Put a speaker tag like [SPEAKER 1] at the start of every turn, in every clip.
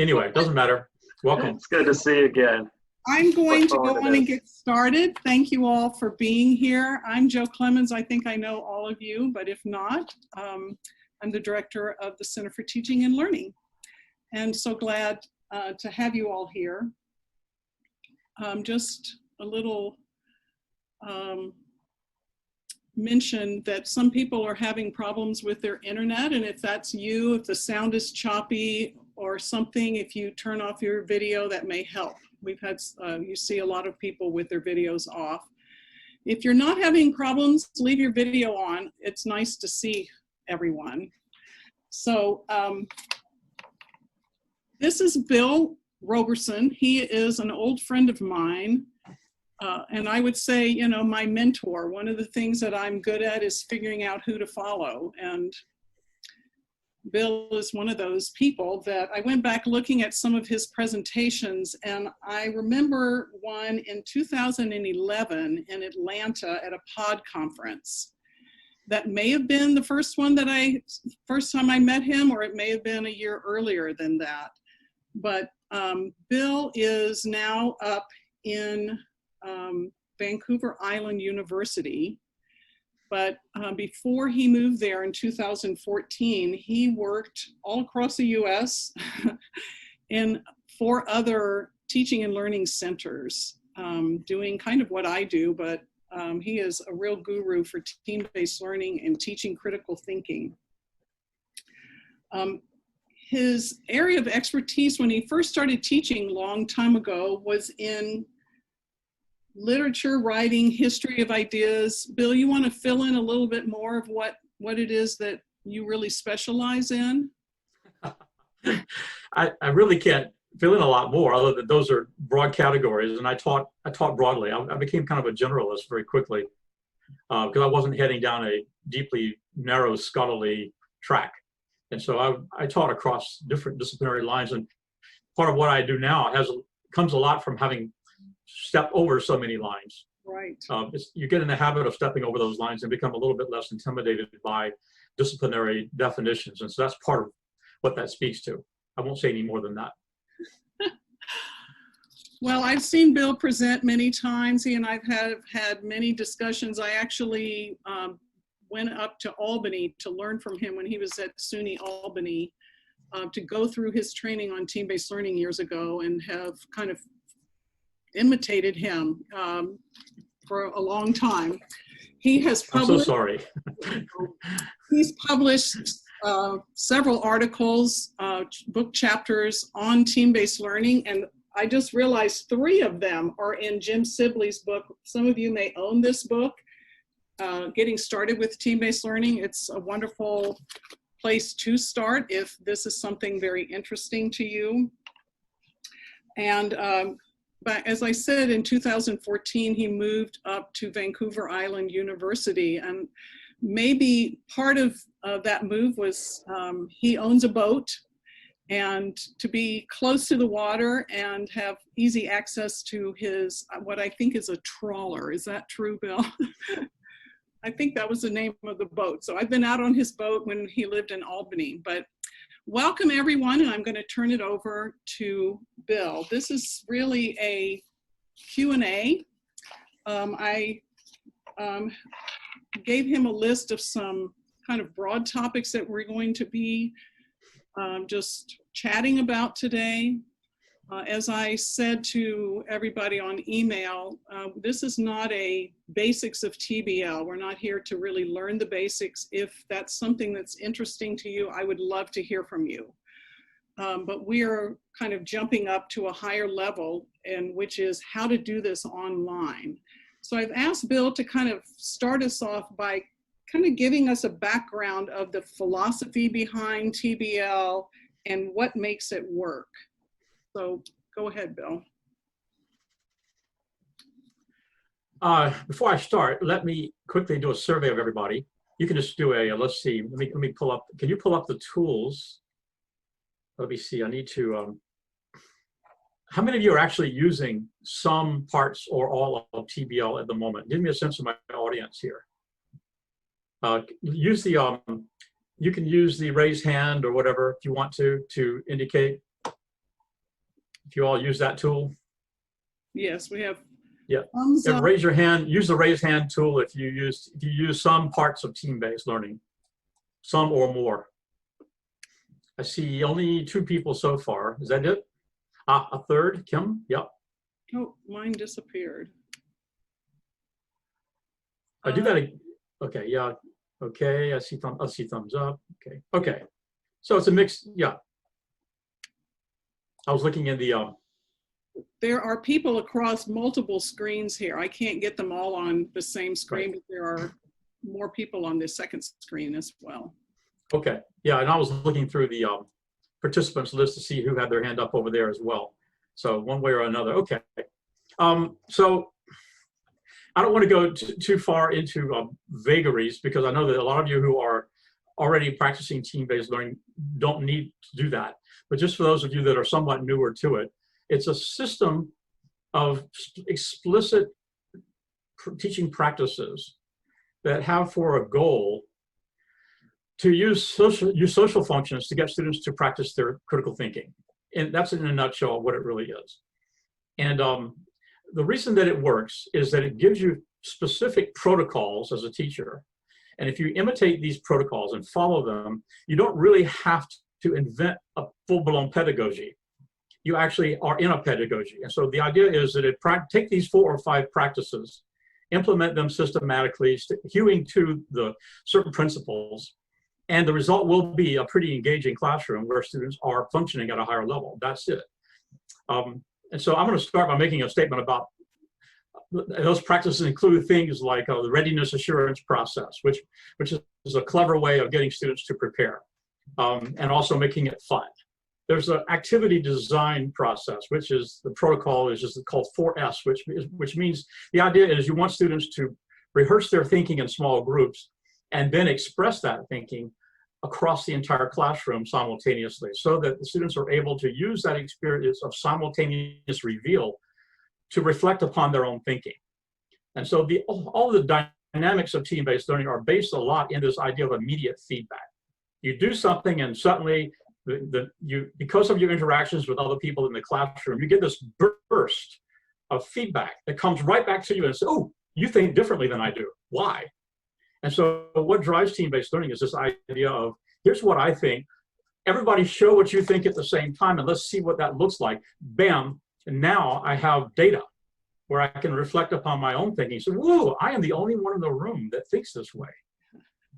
[SPEAKER 1] Anyway, it doesn't matter. Welcome.
[SPEAKER 2] It's good to see you again.
[SPEAKER 3] I'm going to go on and get started. Thank you all for being here. I'm Jo Clemmons. I think I know all of you, but if not, I'm the director of the Center for Teaching and Learning. And so glad to have you all here. Just a little mention that some people are having problems with their internet, and if that's you, if the sound is choppy or something, if you turn off your video, that may help. We've had, you see a lot of people with their videos off. If you're not having problems, leave your video on. It's nice to see everyone. So this is Bill Roberson. He is an old friend of mine. And I would say, you know, my mentor. One of the things that I'm good at is figuring out who to follow. And Bill is one of those people that I went back looking at some of his presentations, and I remember one in 2011 in Atlanta at a pod conference. That may have been the first one that first time I met him, or it may have been a year earlier than that. But Bill is now up in Vancouver Island University. But before he moved there in 2014, he worked all across the US in 4 other teaching and learning centers, doing kind of what I do, but he is a real guru for team-based learning and teaching critical thinking. His area of expertise when he first started teaching a long time ago was in literature, writing, history of ideas. Bill, you want to fill in a little bit more of what it is that you really specialize in?
[SPEAKER 1] I really can't fill in a lot more, other than those are broad categories, and I taught broadly. I became kind of a generalist very quickly because I wasn't heading down a deeply narrow scholarly track. And so I taught across different disciplinary lines, and part of what I do now comes a lot from having stepped over so many lines.
[SPEAKER 3] Right.
[SPEAKER 1] You get in the habit of stepping over those lines and become a little bit less intimidated by disciplinary definitions. And so that's part of what that speaks to. I won't say any more than that.
[SPEAKER 3] Well, I've seen Bill present many times. He and I've had many discussions. I actually went up to Albany to learn from him when he was at SUNY Albany to go through his training on team-based learning years ago, and have kind of imitated him for a long time. He has published,
[SPEAKER 1] I'm so sorry.
[SPEAKER 3] He's published several articles, book chapters on team-based learning, and I just realized 3 of them are in Jim Sibley's book. Some of you may own this book, Getting Started with Team-Based Learning. It's a wonderful place to start if this is something very interesting to you. And but as I said, in 2014, he moved up to Vancouver Island University, and maybe part of that move was he owns a boat, and to be close to the water and have easy access to his, what I think is a trawler. Is that true, Bill? I think that was the name of the boat. So I've been out on his boat when he lived in Albany. But welcome everyone, and I'm going to turn it over to Bill. This is really a Q&A. I gave him a list of some kind of broad topics that we're going to be just chatting about today. As I said to everybody on email, this is not a basics of TBL. We're not here to really learn the basics. If that's something that's interesting to you, I would love to hear from you. But we are kind of jumping up to a higher level, and which is how to do this online. So I've asked Bill to kind of start us off by kind of giving us a background of the philosophy behind TBL and what makes it work. So go ahead, Bill.
[SPEAKER 1] Before I start, let me quickly do a survey of everybody. You can just do a, let's see, let me pull up, can you pull up the tools? Let me see, I need to, how many of you are actually using some parts or all of TBL at the moment? Give me a sense of my audience here. Use the, you can use the raise hand or whatever if you want to indicate. If you all use that tool.
[SPEAKER 3] Yes, we have.
[SPEAKER 1] Yeah.
[SPEAKER 3] Thumbs up.
[SPEAKER 1] Raise your hand. Use the raise hand tool if you use some parts of team-based learning, some or more. I see only 2 people so far. Is that it? A third, Kim? Yep.
[SPEAKER 3] Oh, mine disappeared.
[SPEAKER 1] I do that. Okay, yeah. Okay, I see thumbs up. Okay. Okay. So it's a mix. Yeah. I was looking in the
[SPEAKER 3] There are people across multiple screens here. I can't get them all on the same screen, but there are more people on the second screen as well.
[SPEAKER 1] Okay. Yeah, and I was looking through the participants list to see who had their hand up over there as well. So one way or another. Okay. So I don't want to go too far into vagaries, because I know that a lot of you who are already practicing team-based learning don't need to do that. But just for those of you that are somewhat newer to it, it's a system of explicit teaching practices that have for a goal to use social functions to get students to practice their critical thinking. And that's in a nutshell what it really is. And the reason that it works is that it gives you specific protocols as a teacher. And if you imitate these protocols and follow them, you don't really have to invent a full-blown pedagogy. You actually are in a pedagogy. And so the idea is that take these 4 or 5 practices, implement them systematically, hewing to the certain principles, and the result will be a pretty engaging classroom where students are functioning at a higher level. That's it. And so I'm going to start by making a statement about those practices. Include things like the readiness assurance process, which is a clever way of getting students to prepare, and also making it fun. There's an activity design process, which is the protocol is just called 4S, which means the idea is you want students to rehearse their thinking in small groups and then express that thinking across the entire classroom simultaneously, so that the students are able to use that experience of simultaneous reveal to reflect upon their own thinking. And so all the dynamics of team-based learning are based a lot in this idea of immediate feedback. You do something and suddenly, because of your interactions with other people in the classroom, you get this burst of feedback that comes right back to you and says, oh, you think differently than I do. Why? And so what drives team-based learning is this idea of, here's what I think. Everybody show what you think at the same time, and let's see what that looks like. Bam, and now I have data where I can reflect upon my own thinking. So, whoa, I am the only one in the room that thinks this way.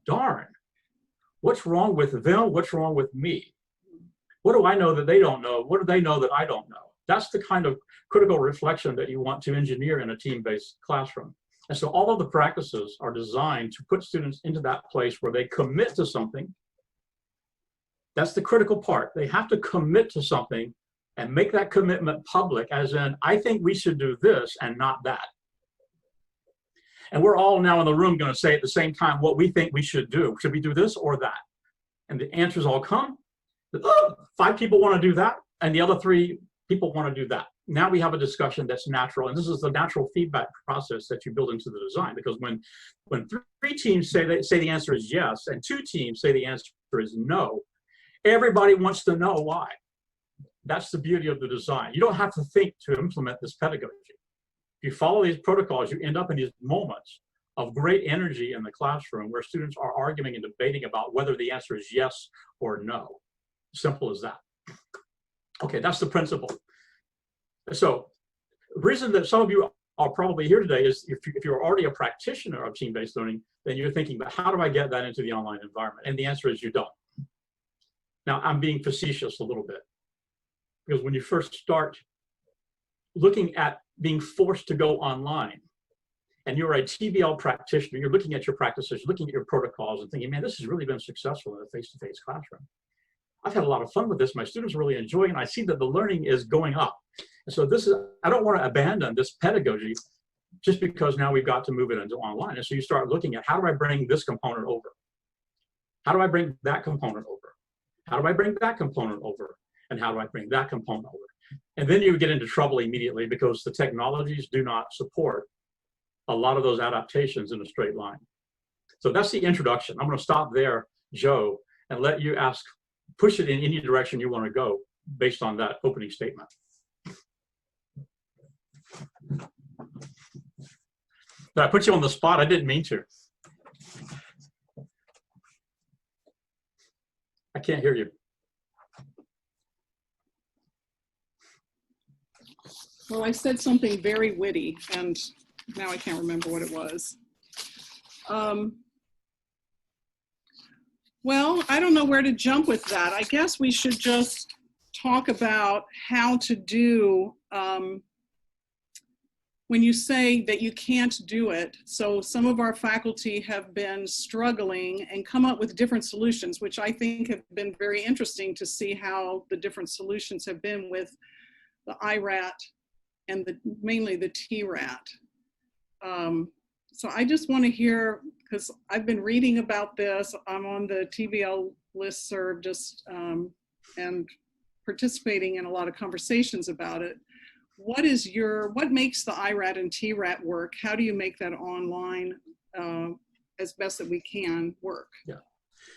[SPEAKER 1] Darn. What's wrong with them? What's wrong with me? What do I know that they don't know? What do they know that I don't know? That's the kind of critical reflection that you want to engineer in a team-based classroom. And so all of the practices are designed to put students into that place where they commit to something. That's the critical part. They have to commit to something and make that commitment public, as in, I think we should do this and not that. And we're all now in the room going to say at the same time what we think we should do. Should we do this or that? And the answers all come. 5 people want to do that, and the other 3 people want to do that. Now we have a discussion that's natural, and this is the natural feedback process that you build into the design. Because when 3 teams say the answer is yes, and 2 teams say the answer is no, everybody wants to know why. That's the beauty of the design. You don't have to think to implement this pedagogy. If you follow these protocols, you end up in these moments of great energy in the classroom where students are arguing and debating about whether the answer is yes or no. Simple as that. Okay, that's the principle. So the reason that some of you are probably here today is if you're already a practitioner of team-based learning, then you're thinking, but how do I get that into the online environment? And the answer is you don't. Now, I'm being facetious a little bit, because when you first start looking at being forced to go online, and you're a TBL practitioner, you're looking at your practices, looking at your protocols and thinking, man, this has really been successful in a face-to-face classroom. I've had a lot of fun with this. My students are really enjoying it. I see that the learning is going up. And so I don't want to abandon this pedagogy just because now we've got to move it into online. And so you start looking at, how do I bring this component over? How do I bring that component over? How do I bring that component over? And how do I bring that component over? And then you get into trouble immediately, because the technologies do not support a lot of those adaptations in a straight line. So that's the introduction. I'm going to stop there, Jo, and let you push it in any direction you want to go based on that opening statement. Did I put you on the spot? I didn't mean to. I can't hear you.
[SPEAKER 3] Well, I said something very witty, and now I can't remember what it was. Well, I don't know where to jump with that. I guess we should just talk about how to do, when you say that you can't do it. So some of our faculty have been struggling and come up with different solutions, which I think have been very interesting to see how the different solutions have been with the IRAT and mainly the TRAT. So I just want to hear, because I've been reading about this. I'm on the TBL listserv just and participating in a lot of conversations about it. What makes the IRAT and TRAT work? How do you make that online as best that we can work?
[SPEAKER 1] Yeah,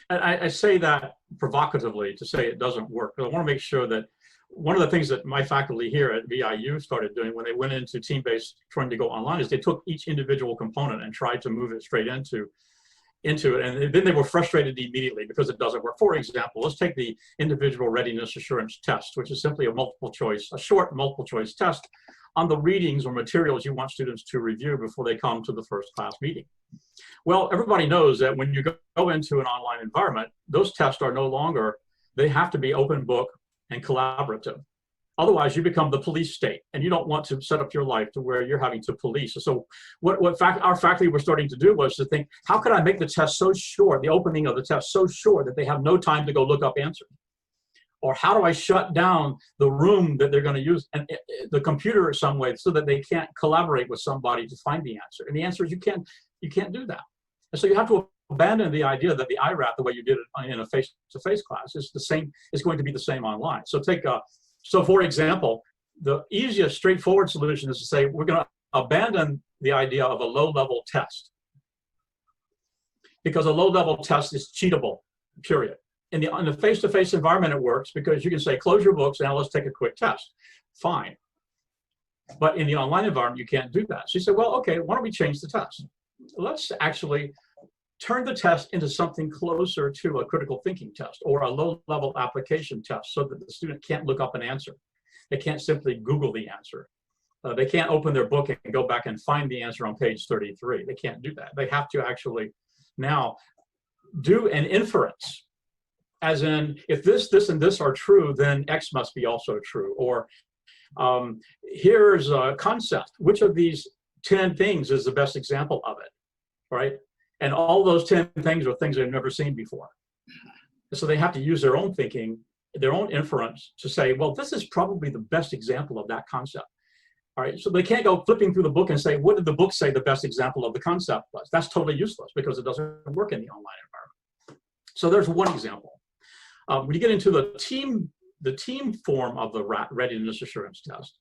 [SPEAKER 1] and I say that provocatively to say it doesn't work, but I want to make sure that one of the things that my faculty here at VIU started doing when they went into team-based trying to go online is they took each individual component and tried to move it straight into it, and then they were frustrated immediately because it doesn't work. For example, let's take the individual readiness assurance test, which is simply a short multiple choice test on the readings or materials you want students to review before they come to the first class meeting. Well, everybody knows that when you go into an online environment, those tests are no longer, they have to be open book and collaborative. Otherwise, you become the police state, and you don't want to set up your life to where you're having to police. So what our faculty were starting to do was to think, how could I make the test so short, the opening of the test so short that they have no time to go look up answers? Or how do I shut down the room that they're going to use, and the computer in some way, so that they can't collaborate with somebody to find the answer? And the answer is you can't do that. And so you have to abandon the idea that the IRAT, the way you did it in a face-to-face class, is going to be the same online. So for example, the easiest straightforward solution is to say, we're going to abandon the idea of a low-level test, because a low-level test is cheatable, period. In the face-to-face environment, it works because you can say, close your books, now let's take a quick test. Fine. But in the online environment, you can't do that. So you say, well, okay, why don't we change the test? Let's actually turn the test into something closer to a critical thinking test or a low-level application test, so that the student can't look up an answer. They can't simply Google the answer. They can't open their book and go back and find the answer on page 33. They can't do that. They have to actually now do an inference, as in, if this, and this are true, then X must be also true. Or here's a concept. Which of these 10 things is the best example of it, right? And all those 10 things are things they've never seen before. So they have to use their own thinking, their own inference to say, well, this is probably the best example of that concept. All right, so they can't go flipping through the book and say, what did the book say the best example of the concept was? That's totally useless because it doesn't work in the online environment. So there's one example. When you get into the team form of the readiness assurance test,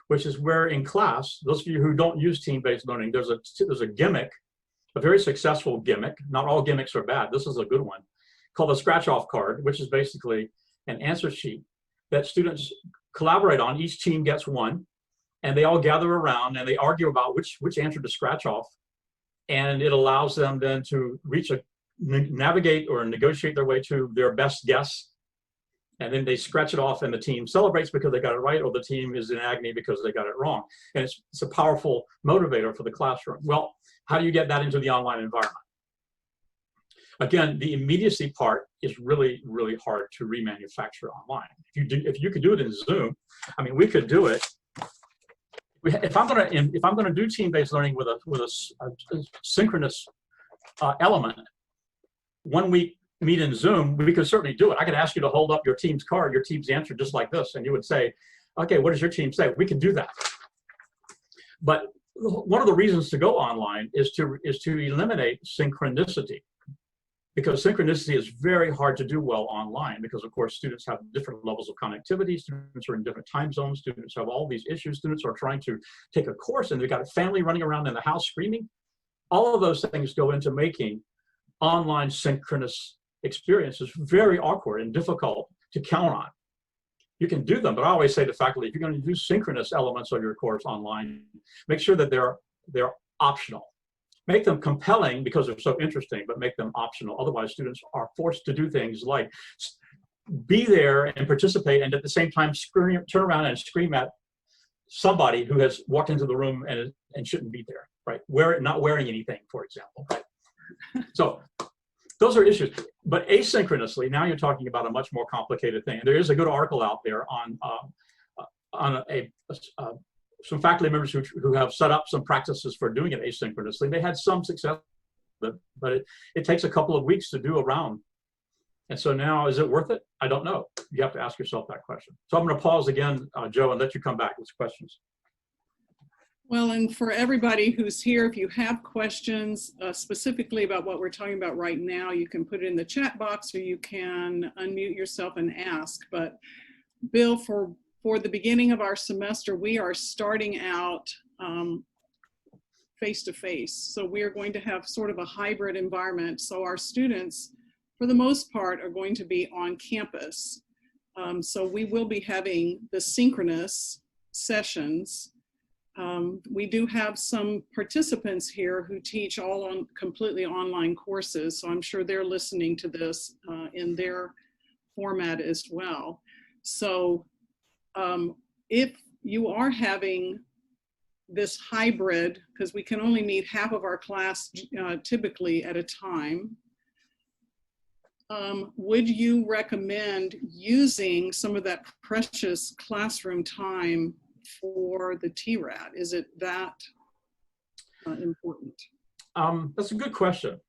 [SPEAKER 1] which is where in class, those of you who don't use team-based learning, there's a gimmick, a very successful gimmick. Not all gimmicks are bad. This is a good one, called a scratch-off card, which is basically an answer sheet that students collaborate on. Each team gets one, and they all gather around and they argue about which answer to scratch off. And it allows them then to navigate or negotiate their way to their best guess. And then they scratch it off, and the team celebrates because they got it right, or the team is in agony because they got it wrong. And it's a powerful motivator for the classroom. Well, how do you get that into the online environment? Again, the immediacy part is really, really hard to remanufacture online. If you could do it in Zoom, I mean, we could do it. If I'm gonna do team-based learning with a synchronous element, when we meet in Zoom, we could certainly do it. I could ask you to hold up your team's card, your team's answer, just like this, and you would say, okay, what does your team say? We can do that. But one of the reasons to go online is to eliminate synchronicity, because synchronicity is very hard to do well online, because of course students have different levels of connectivity, students are in different time zones, students have all these issues, students are trying to take a course and they've got a family running around in the house screaming. All of those things go into making online synchronous experiences very awkward and difficult to count on. You can do them, but I always say to faculty, if you're going to do synchronous elements of your course online, make sure that they're optional. make them compelling because they're so interesting, but make them optional. Otherwise, students are forced to do things like be there and participate, and at the same time turn around and scream at somebody who has walked into the room and shouldn't be there, right? Not wearing anything, for example, right? So those are issues. But asynchronously, now you're talking about a much more complicated thing. There is a good article out there on some faculty members who have set up some practices for doing it asynchronously. They had some success, but it takes a couple of weeks to do a round. And so now, is it worth it? I don't know. You have to ask yourself that question. So I'm going to pause again, Jo, and let you come back with questions.
[SPEAKER 3] Well, and for everybody who's here, if you have questions specifically about what we're talking about right now, you can put it in the chat box or you can unmute yourself and ask. But Bill, for the beginning of our semester, we are starting out face-to-face. So we are going to have sort of a hybrid environment. So our students, for the most part, are going to be on campus. So we will be having the synchronous sessions. We do have some participants here who teach all on completely online courses. So I'm sure they're listening to this in their format as well. So if you are having this hybrid, because we can only meet half of our class typically at a time, would you recommend using some of that precious classroom time for the TRAT? Is it that important?
[SPEAKER 1] That's a good question.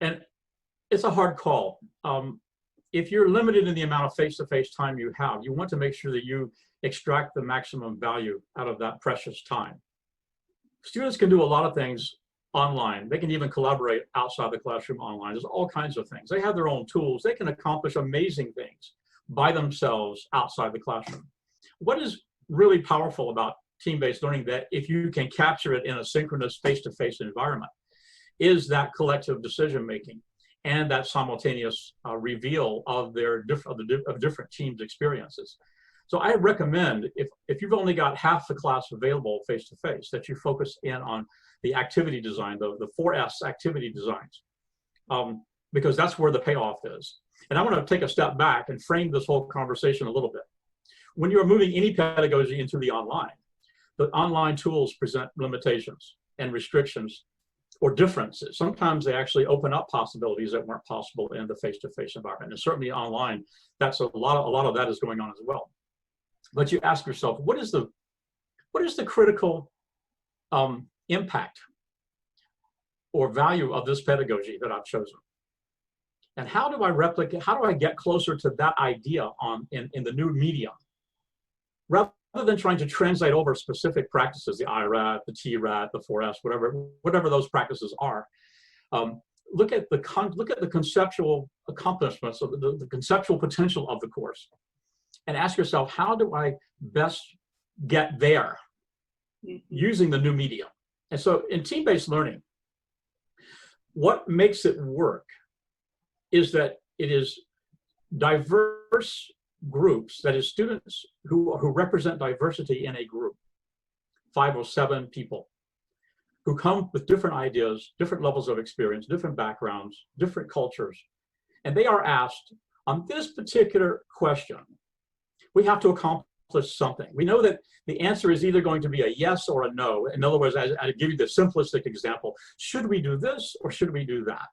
[SPEAKER 1] And it's a hard call. If you're limited in the amount of face-to-face time you have, you want to make sure that you extract the maximum value out of that precious time. Students can do a lot of things online. They can even collaborate outside the classroom online. There's all kinds of things. They have their own tools. They can accomplish amazing things by themselves outside the classroom. What is really powerful about team-based learning, that if you can capture it in a synchronous face-to-face environment, is that collective decision-making and that simultaneous reveal of different teams' experiences. So I recommend, if you've only got half the class available face-to-face, that you focus in on the activity design, the 4S activity designs, because that's where the payoff is. And I want to take a step back and frame this whole conversation a little bit. When you're moving any pedagogy into the online tools present limitations and restrictions or differences. Sometimes they actually open up possibilities that weren't possible in the face-to-face environment. And certainly online, that's a lot of that is going on as well. But you ask yourself, what is the critical impact or value of this pedagogy that I've chosen? And how do I replicate, how do I get closer to that idea in the new medium? Rather than trying to translate over specific practices, the IRAT, the TRAT, the 4S, whatever those practices are, look at the conceptual accomplishments of the conceptual potential of the course, and ask yourself, how do I best get there using the new medium? And so in team-based learning, what makes it work is that it is diverse groups, that is students who represent diversity in a group, 5 or 7 people, who come with different ideas, different levels of experience, different backgrounds, different cultures. And they are asked, on this particular question, we have to accomplish something. We know that the answer is either going to be a yes or a no. In other words, I give you the simplistic example. Should we do this or should we do that?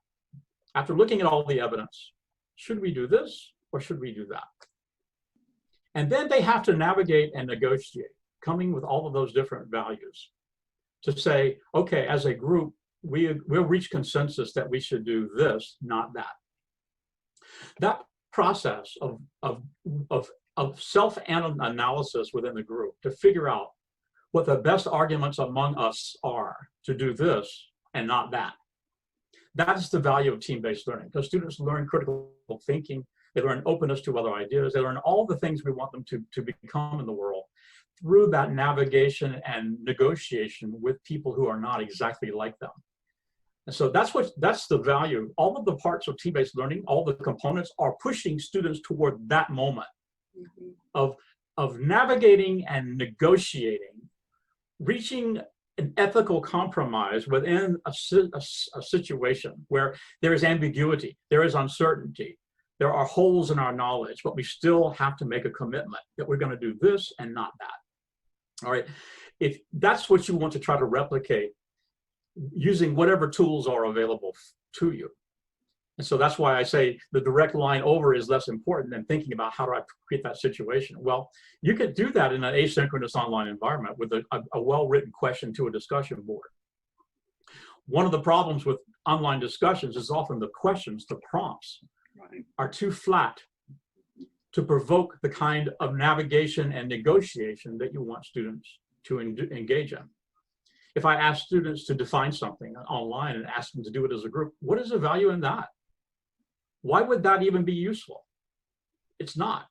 [SPEAKER 1] After looking at all the evidence, should we do this or should we do that? And then they have to navigate and negotiate, coming with all of those different values to say, okay, as a group, we'll reach consensus that we should do this, not that. That process of self-analysis within the group to figure out what the best arguments among us are to do this and not that. That's the value of team-based learning, because students learn critical thinking, they learn openness to other ideas, they learn all the things we want them to become in the world through that navigation and negotiation with people who are not exactly like them. And so that's the value. All of the parts of team-based learning, all the components are pushing students toward that moment of navigating and negotiating, reaching an ethical compromise within a situation where there is ambiguity, there is uncertainty, there are holes in our knowledge, but we still have to make a commitment that we're going to do this and not that. All right. If that's what you want to try to replicate using whatever tools are available to you. And so that's why I say the direct line over is less important than thinking about how do I create that situation. Well, you could do that in an asynchronous online environment with a well-written question to a discussion board. One of the problems with online discussions is often the questions, the prompts, are too flat to provoke the kind of navigation and negotiation that you want students to engage in. If I ask students to define something online and ask them to do it as a group, what is the value in that? Why would that even be useful? It's not.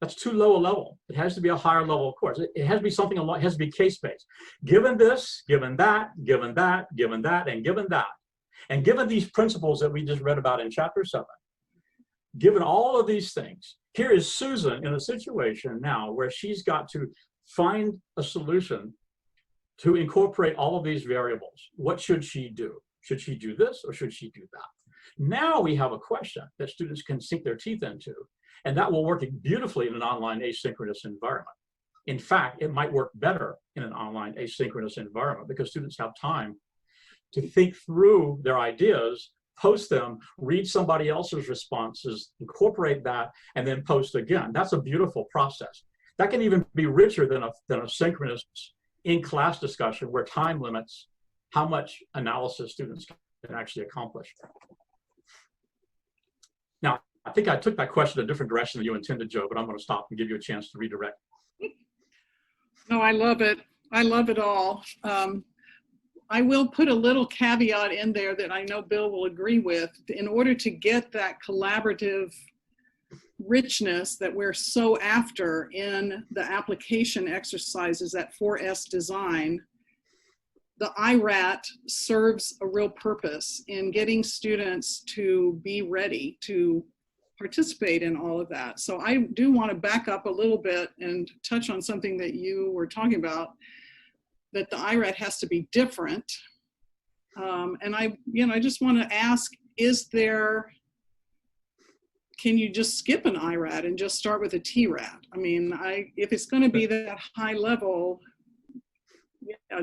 [SPEAKER 1] That's too low a level. It has to be a higher level of course. It has to be something, it has to be case-based. Given this, given that, given that, given that, and given that, and given these principles that we just read about in chapter 7, given all of these things, here is Susan in a situation now where she's got to find a solution to incorporate all of these variables. What should she do? Should she do this or should she do that? Now we have a question that students can sink their teeth into, and that will work beautifully in an online asynchronous environment. In fact, it might work better in an online asynchronous environment because students have time to think through their ideas, post them, read somebody else's responses, incorporate that, and then post again. That's a beautiful process. That can even be richer than a synchronous in-class discussion where time limits how much analysis students can actually accomplish. Now, I think I took that question a different direction than you intended, Jo, but I'm going to stop and give you a chance to redirect.
[SPEAKER 3] No, I love it. I love it all. I will put a little caveat in there that I know Bill will agree with. In order to get that collaborative richness that we're so after in the application exercises, that 4S design, the IRAT serves a real purpose in getting students to be ready to participate in all of that. So I do want to back up a little bit and touch on something that you were talking about, that the IRAT has to be different. And I just want to ask, can you just skip an IRAT and just start with a TRAT? I mean, if it's going to be that high level,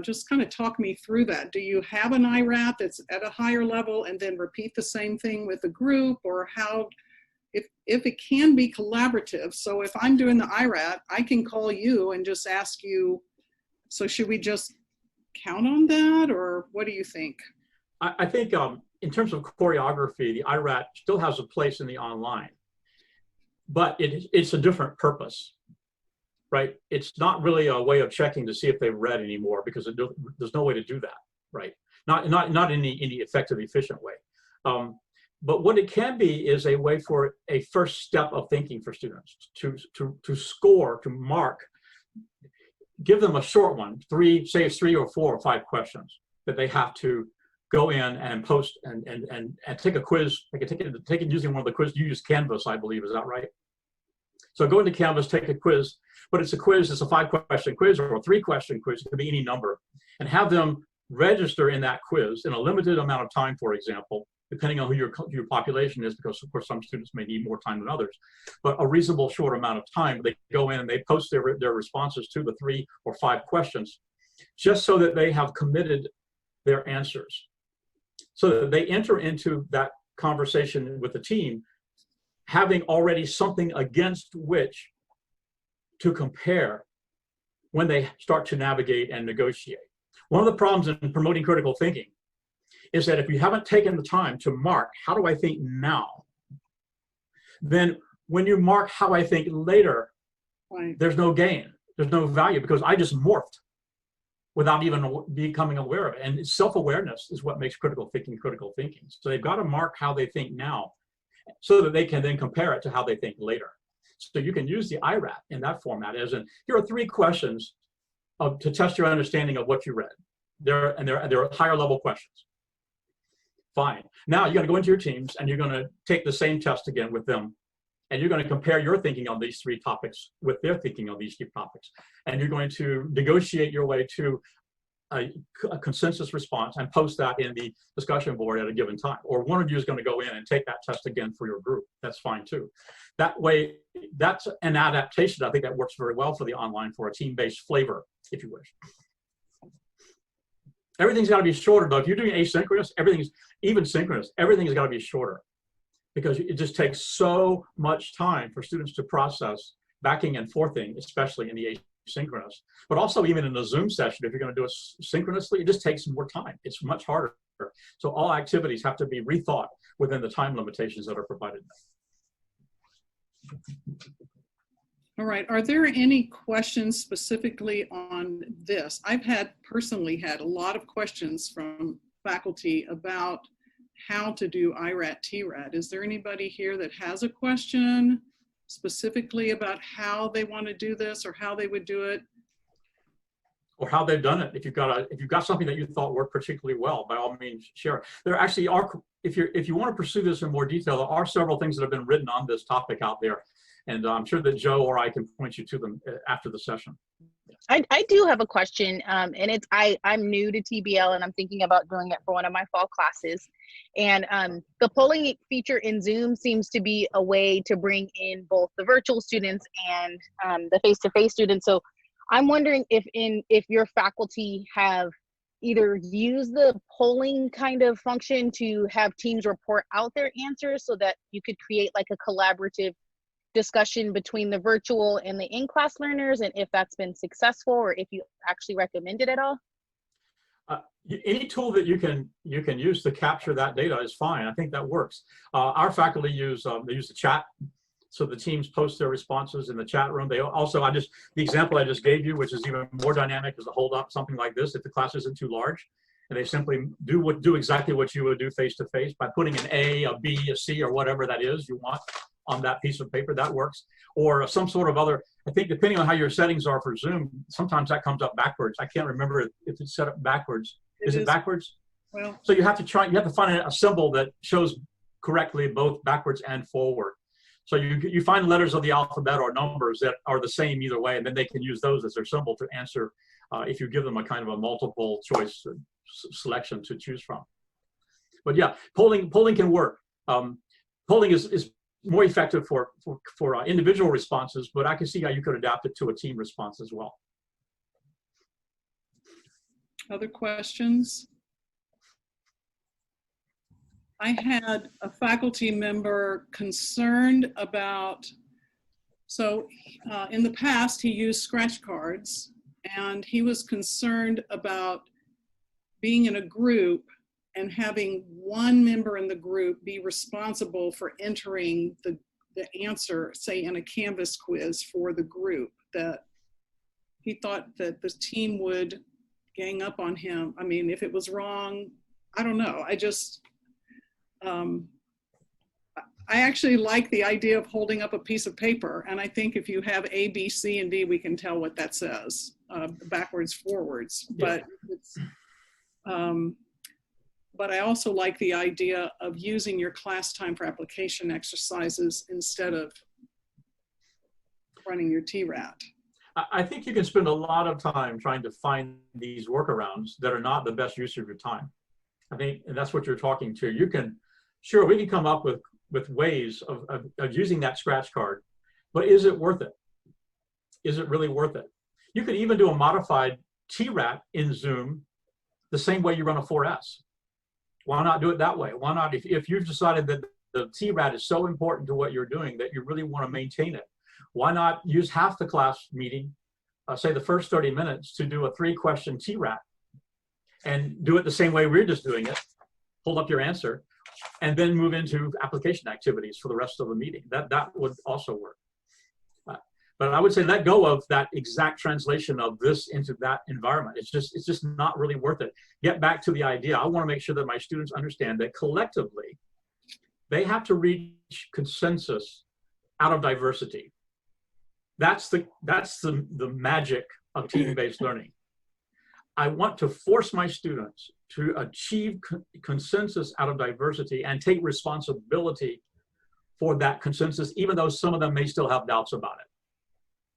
[SPEAKER 3] just kind of talk me through that. Do you have an IRAT that's at a higher level and then repeat the same thing with a group, or how, if it can be collaborative? So if I'm doing the IRAT, I can call you and just ask you, so should we just count on that, or what do you think?
[SPEAKER 1] I think in terms of choreography, the IRAT still has a place in the online, but it's a different purpose, right? It's not really a way of checking to see if they've read anymore, because there's no way to do that, right? Not in any effective, efficient way. But what it can be is a way for a first step of thinking for students to score, to mark, give them a short one, say it's 3 or 4 or 5 questions that they have to go in and post and take a quiz. They can take it using one of the quiz. You use Canvas, I believe, is that right? So go into Canvas, take a quiz, but it's a quiz, it's a 5-question quiz or a 3-question quiz, it could be any number, and have them register in that quiz in a limited amount of time, for example, depending on who your population is, because of course some students may need more time than others, but a reasonable short amount of time. They go in and they post their responses to the 3 or 5 questions, just so that they have committed their answers, so that they enter into that conversation with the team having already something against which to compare when they start to navigate and negotiate. One of the problems in promoting critical thinking is that if you haven't taken the time to mark, how do I think now? Then when you mark how I think later,
[SPEAKER 3] Right.
[SPEAKER 1] There's no gain, there's no value, because I just morphed without even becoming aware of it. And self-awareness is what makes critical thinking critical thinking. So they've got to mark how they think now so that they can then compare it to how they think later. So you can use the IRAT in that format as in, here are 3 questions to test your understanding of what you read. They're higher level questions. Fine. Now you're going to go into your teams and you're going to take the same test again with them. And you're going to compare your thinking on these 3 topics with their thinking on these 3 topics. And you're going to negotiate your way to a consensus response and post that in the discussion board at a given time. Or one of you is going to go in and take that test again for your group. That's fine too. That way, that's an adaptation. I think that works very well for the online for a team-based flavor, if you wish. Everything's got to be shorter though. If you're doing asynchronous, everything's even synchronous, everything's got to be shorter because it just takes so much time for students to process backing and forthing, especially in the asynchronous. But also even in a Zoom session, if you're going to do it synchronously, it just takes more time. It's much harder. So all activities have to be rethought within the time limitations that are provided.
[SPEAKER 3] All right, are there any questions specifically on this? I've personally had a lot of questions from faculty about how to do IRAT, TRAT. Is there anybody here that has a question specifically about how they want to do this or how they would do it?
[SPEAKER 1] Or how they've done it. If you've got something that you thought worked particularly well, by all means, share it. There actually are, if you want to pursue this in more detail, there are several things that have been written on this topic out there. And I'm sure that Jo or I can point you to them after the session.
[SPEAKER 2] I do have a question, and it's I'm new to TBL and I'm thinking about doing it for one of my fall classes. And the polling feature in Zoom seems to be a way to bring in both the virtual students and the face-to-face students. So I'm wondering if your faculty have either used the polling kind of function to have teams report out their answers so that you could create like a collaborative discussion between the virtual and the in-class learners, and if that's been successful or if you actually recommend it at all?
[SPEAKER 1] Any tool that you can use to capture that data is fine. I think that works. Our faculty use they use the chat, so the teams post their responses in the chat room. They also, the example I just gave you, which is even more dynamic, is to hold up something like this if the class isn't too large, and they simply do exactly what you would do face to face by putting an A, a B, a C, or whatever that is you want on that piece of paper. That works. Or some sort of other, I think depending on how your settings are for Zoom, sometimes that comes up backwards. I can't remember if it's set up backwards. Is it backwards?
[SPEAKER 3] Well,
[SPEAKER 1] so you have to find a symbol that shows correctly both backwards and forward. So you find letters of the alphabet or numbers that are the same either way, and then they can use those as their symbol to answer if you give them a kind of a multiple choice selection to choose from. But yeah, polling can work. Polling is more effective for individual responses, but I can see how you could adapt it to a team response as well.
[SPEAKER 3] Other questions? I had a faculty member concerned about, so in the past he used scratch cards, and he was concerned about being in a group and having one member in the group be responsible for entering the answer, say in a Canvas quiz for the group, that he thought that the team would gang up on him. I mean, if it was wrong, I don't know. I actually like the idea of holding up a piece of paper, and I think if you have A, B, C, and D, we can tell what that says, backwards, forwards.
[SPEAKER 1] Yeah.
[SPEAKER 3] But I also like the idea of using your class time for application exercises instead of running your TRAT.
[SPEAKER 1] I think you can spend a lot of time trying to find these workarounds that are not the best use of your time. I think, and that's what you're talking to. You can, sure, we can come up with ways of using that scratch card, but is it worth it? Is it really worth it? You could even do a modified TRAT in Zoom the same way you run a 4S. Why not do it that way? Why not, if you've decided that the TRAT is so important to what you're doing that you really want to maintain it, why not use half the class meeting, say the first 30 minutes, to do a 3-question TRAT and do it the same way we're just doing it, hold up your answer, and then move into application activities for the rest of the meeting. That would also work. But I would say let go of that exact translation of this into that environment. It's just not really worth it. Get back to the idea. I want to make sure that my students understand that collectively, they have to reach consensus out of diversity. That's the magic of team-based learning. I want to force my students to achieve consensus out of diversity and take responsibility for that consensus, even though some of them may still have doubts about it,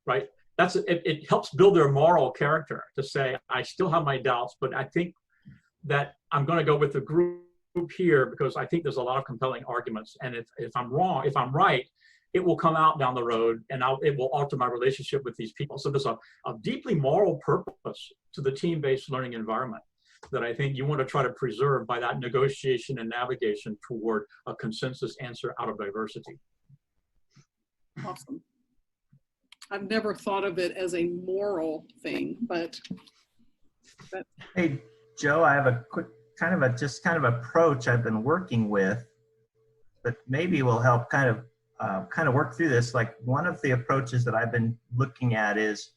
[SPEAKER 1] right? it helps build their moral character to say, I still have my doubts, but I think that I'm going to go with the group here because I think there's a lot of compelling arguments. And if I'm wrong, if I'm right, it will come out down the road and it will alter my relationship with these people. So there's a deeply moral purpose to the team-based learning environment that I think you want to try to preserve by that negotiation and navigation toward a consensus answer out of diversity.
[SPEAKER 3] Awesome. I've never thought of it as a moral thing, but.
[SPEAKER 4] Hey, Jo, I have a quick kind of approach I've been working with that maybe will help kind of work through this. Like one of the approaches that I've been looking at is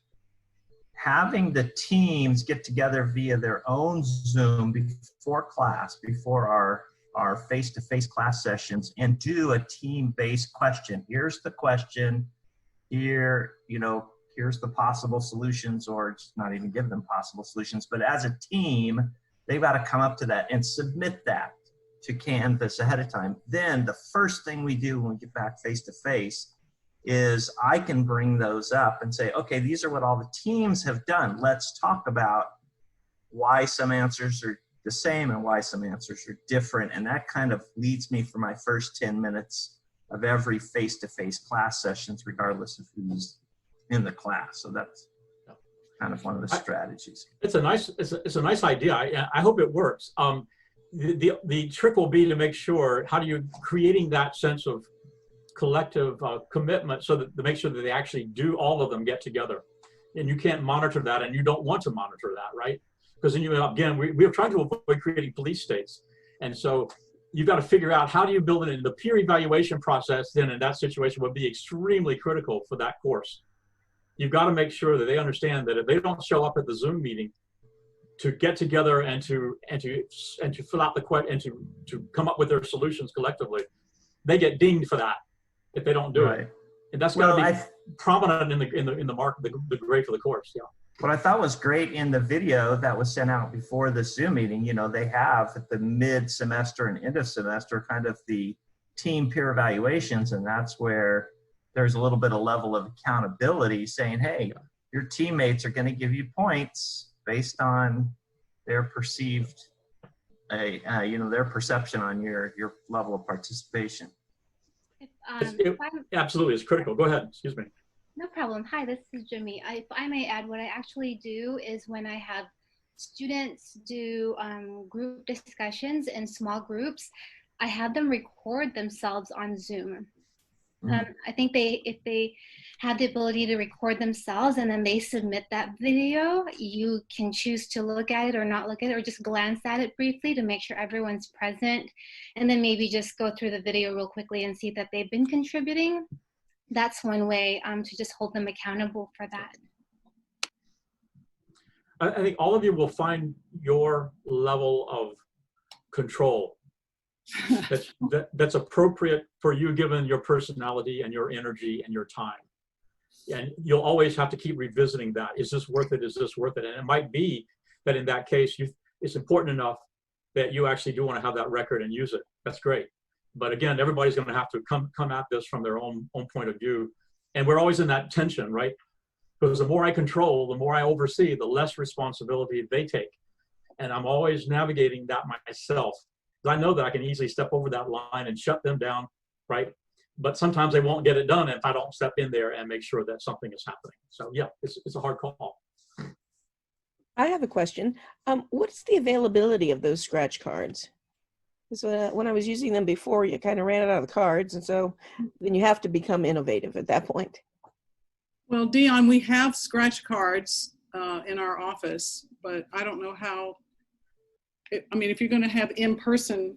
[SPEAKER 4] having the teams get together via their own Zoom before class, before our face-to-face class sessions, and do a team-based question. Here's the question. Here, here's the possible solutions, or just not even give them possible solutions. But as a team, they've got to come up to that and submit that to Canvas ahead of time. Then the first thing we do when we get back face-to-face is I can bring those up and say, okay, these are what all the teams have done. Let's talk about why some answers are the same and why some answers are different. And that kind of leads me for my first 10 minutes of every face-to-face class sessions, regardless of who's in the class. So that's kind of one of the strategies.
[SPEAKER 1] It's a nice idea. I hope it works. The trick will be to make sure, how do you creating that sense of collective commitment so that to make sure that they actually do, all of them get together. And you can't monitor that, and you don't want to monitor that, right? Because then again, we are trying to avoid creating police states. And so you've got to figure out, how do you build it in the peer evaluation process then in that situation would be extremely critical for that course. You've got to make sure that they understand that if they don't show up at the Zoom meeting to get together and to fill out the question and to come up with their solutions collectively, they get dinged for that if they don't do it. And that's got to be prominent in the mark, the grade for the course. Yeah.
[SPEAKER 4] What I thought was great in the video that was sent out before the Zoom meeting, they have at the mid-semester and end of semester kind of the team peer evaluations, and that's where there's a little bit of level of accountability saying, hey, your teammates are going to give you points based on their perceived, their perception on your level of participation.
[SPEAKER 1] Absolutely, it's critical. Go ahead, excuse me.
[SPEAKER 5] No problem. Hi, this is Jimmy. If I may add, what I actually do is when I have students do group discussions in small groups, I have them record themselves on Zoom. I think if they have the ability to record themselves and then they submit that video, you can choose to look at it or not look at it, or just glance at it briefly to make sure everyone's present, and then maybe just go through the video real quickly and see that they've been contributing. That's one way to just hold them accountable for that.
[SPEAKER 1] I think all of you will find your level of control that's appropriate for you given your personality and your energy and your time. And you'll always have to keep revisiting that. Is this worth it? Is this worth it? And it might be that in that case, it's important enough that you actually do want to have that record and use it. That's great. But again, everybody's going to have to come at this from their own point of view. And we're always in that tension, right? Because the more I control, the more I oversee, the less responsibility they take. And I'm always navigating that myself. I know that I can easily step over that line and shut them down, right? But sometimes they won't get it done if I don't step in there and make sure that something is happening. So yeah, it's a hard call.
[SPEAKER 6] I have a question. What's the availability of those scratch cards? Because when I was using them before, you kind of ran out of the cards, and so then you have to become innovative at that point.
[SPEAKER 3] Well, Dion, we have scratch cards in our office, but I don't know how. I mean, if you're going to have in-person,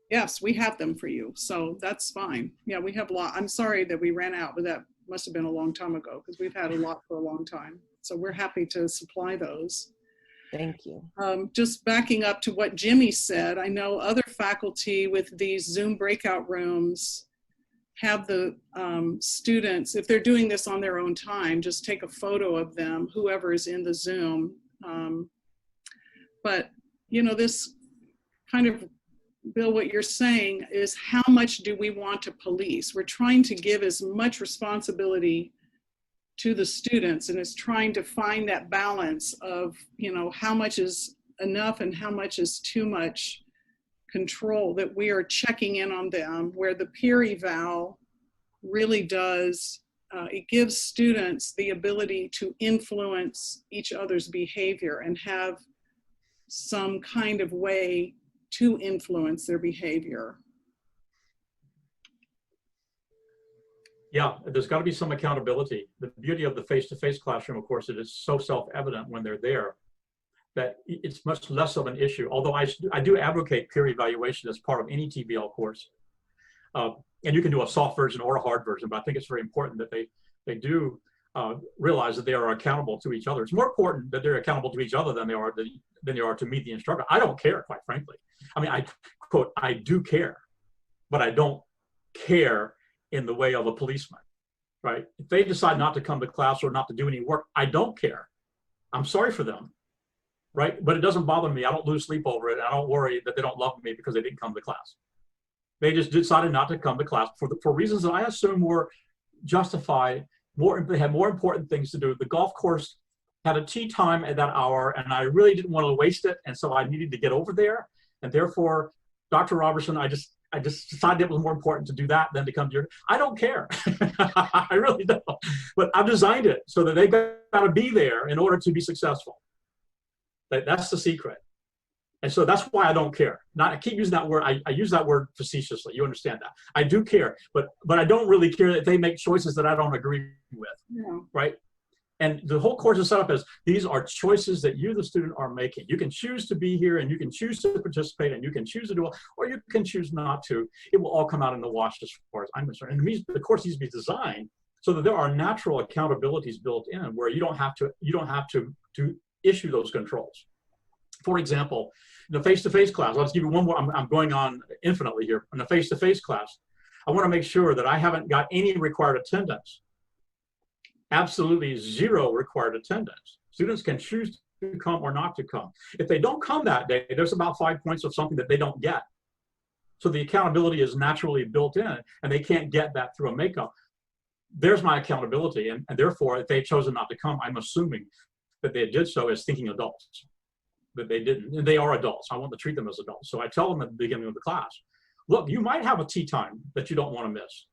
[SPEAKER 3] yes, we have them for you. So that's fine. Yeah, we have a lot. I'm sorry that we ran out, but that must have been a long time ago because we've had a lot for a long time. So we're happy to supply those.
[SPEAKER 6] Thank you.
[SPEAKER 3] Just backing up to what Jimmy said, I know other faculty with these Zoom breakout rooms have the students, if they're doing this on their own time, just take a photo of them, whoever is in the Zoom. But this kind of, Bill, what you're saying is how much do we want to police? We're trying to give as much responsibility to the students, and is trying to find that balance of, you know, how much is enough and how much is too much control, that we are checking in on them, where the peer eval really does, it gives students the ability to influence each other's behavior and have some kind of way to influence their behavior.
[SPEAKER 1] Yeah, there's got to be some accountability. The beauty of the face-to-face classroom, of course, it is so self-evident when they're there that it's much less of an issue. Although I do advocate peer evaluation as part of any TBL course. And you can do a soft version or a hard version, but I think it's very important that they do realize that they are accountable to each other. It's more important that they're accountable to each other than they are to meet the instructor. I don't care, quite frankly. I mean, I do care, but I don't care in the way of a policeman, right? If they decide not to come to class or not to do any work, I don't care. I'm sorry for them, right? But it doesn't bother me. I don't lose sleep over it. I don't worry that they don't love me because they didn't come to class. They just decided not to come to class for reasons that I assume were justified. They had more important things to do. The golf course had a tea time at that hour, and I really didn't want to waste it, and so I needed to get over there. And therefore, Dr. Roberson, I just decided it was more important to do that than to come to your. I don't care. I really don't. But I've designed it so that they've got to be there in order to be successful. That's the secret. And so that's why I don't care. I keep using that word. I use that word facetiously. You understand that. I do care, but I don't really care that they make choices that I don't agree with, right? And the whole course is set up as these are choices that you, the student, are making. You can choose to be here, and you can choose to participate, and you can choose to do it, or you can choose not to. It will all come out in the wash as far as I'm concerned. And the course needs to be designed so that there are natural accountabilities built in where you don't have to issue those controls. For example, in the face-to-face class, I'll just give you one more. I'm going on infinitely here. In the face-to-face class, I want to make sure that I haven't got any required attendance. Absolutely zero required attendance. Students can choose to come or not to come. If they don't come that day, there's about 5 points of something that they don't get. So the accountability is naturally built in, and they can't get that through a makeup. There's my accountability, and therefore, if they've chosen not to come, I'm assuming that they did so as thinking adults. That they didn't, and they are adults. I want to treat them as adults. So I tell them at the beginning of the class, look, you might have a tea time that you don't want to miss.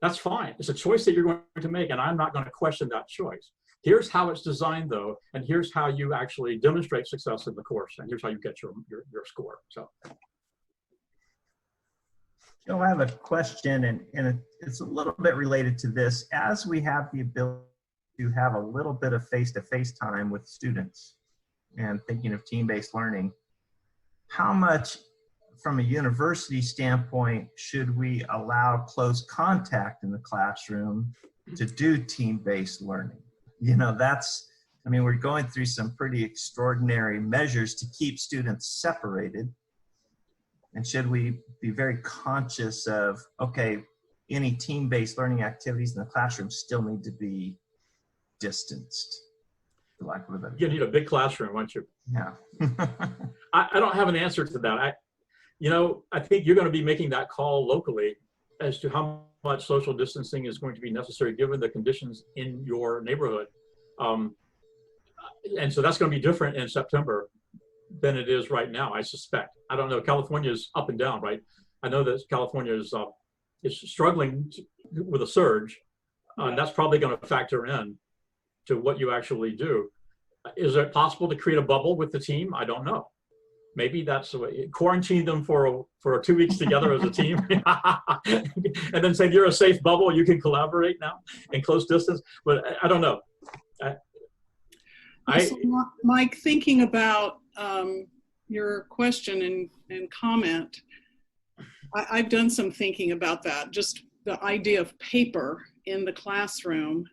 [SPEAKER 1] That's fine. It's a choice that you're going to make, and I'm not going to question that choice. Here's how it's designed, though, and here's how you actually demonstrate success in the course, and here's how you get your score. So,
[SPEAKER 4] Joe, I have a question, and it's a little bit related to this. As we have the ability to have a little bit of face-to-face time with students, and thinking of team-based learning, how much, from a university standpoint, should we allow close contact in the classroom to do team-based learning? You know, I mean, we're going through some pretty extraordinary measures to keep students separated. And should we be very conscious of, okay, any team-based learning activities in the classroom still need to be distanced?
[SPEAKER 1] You need a big classroom, won't you?
[SPEAKER 4] Yeah.
[SPEAKER 1] I don't have an answer to that. I think you're going to be making that call locally as to how much social distancing is going to be necessary given the conditions in your neighborhood. And so that's going to be different in September than it is right now, I suspect. I don't know. California is up and down, right? I know that California is struggling with a surge, and that's probably going to factor in to what you actually do. Is it possible to create a bubble with the team? I don't know. Maybe that's the way. Quarantine them for 2 weeks together as a team, and then say you're a safe bubble. You can collaborate now in close distance. But I don't know.
[SPEAKER 3] Mike, thinking about your question and comment, I've done some thinking about that. Just the idea of paper in the classroom.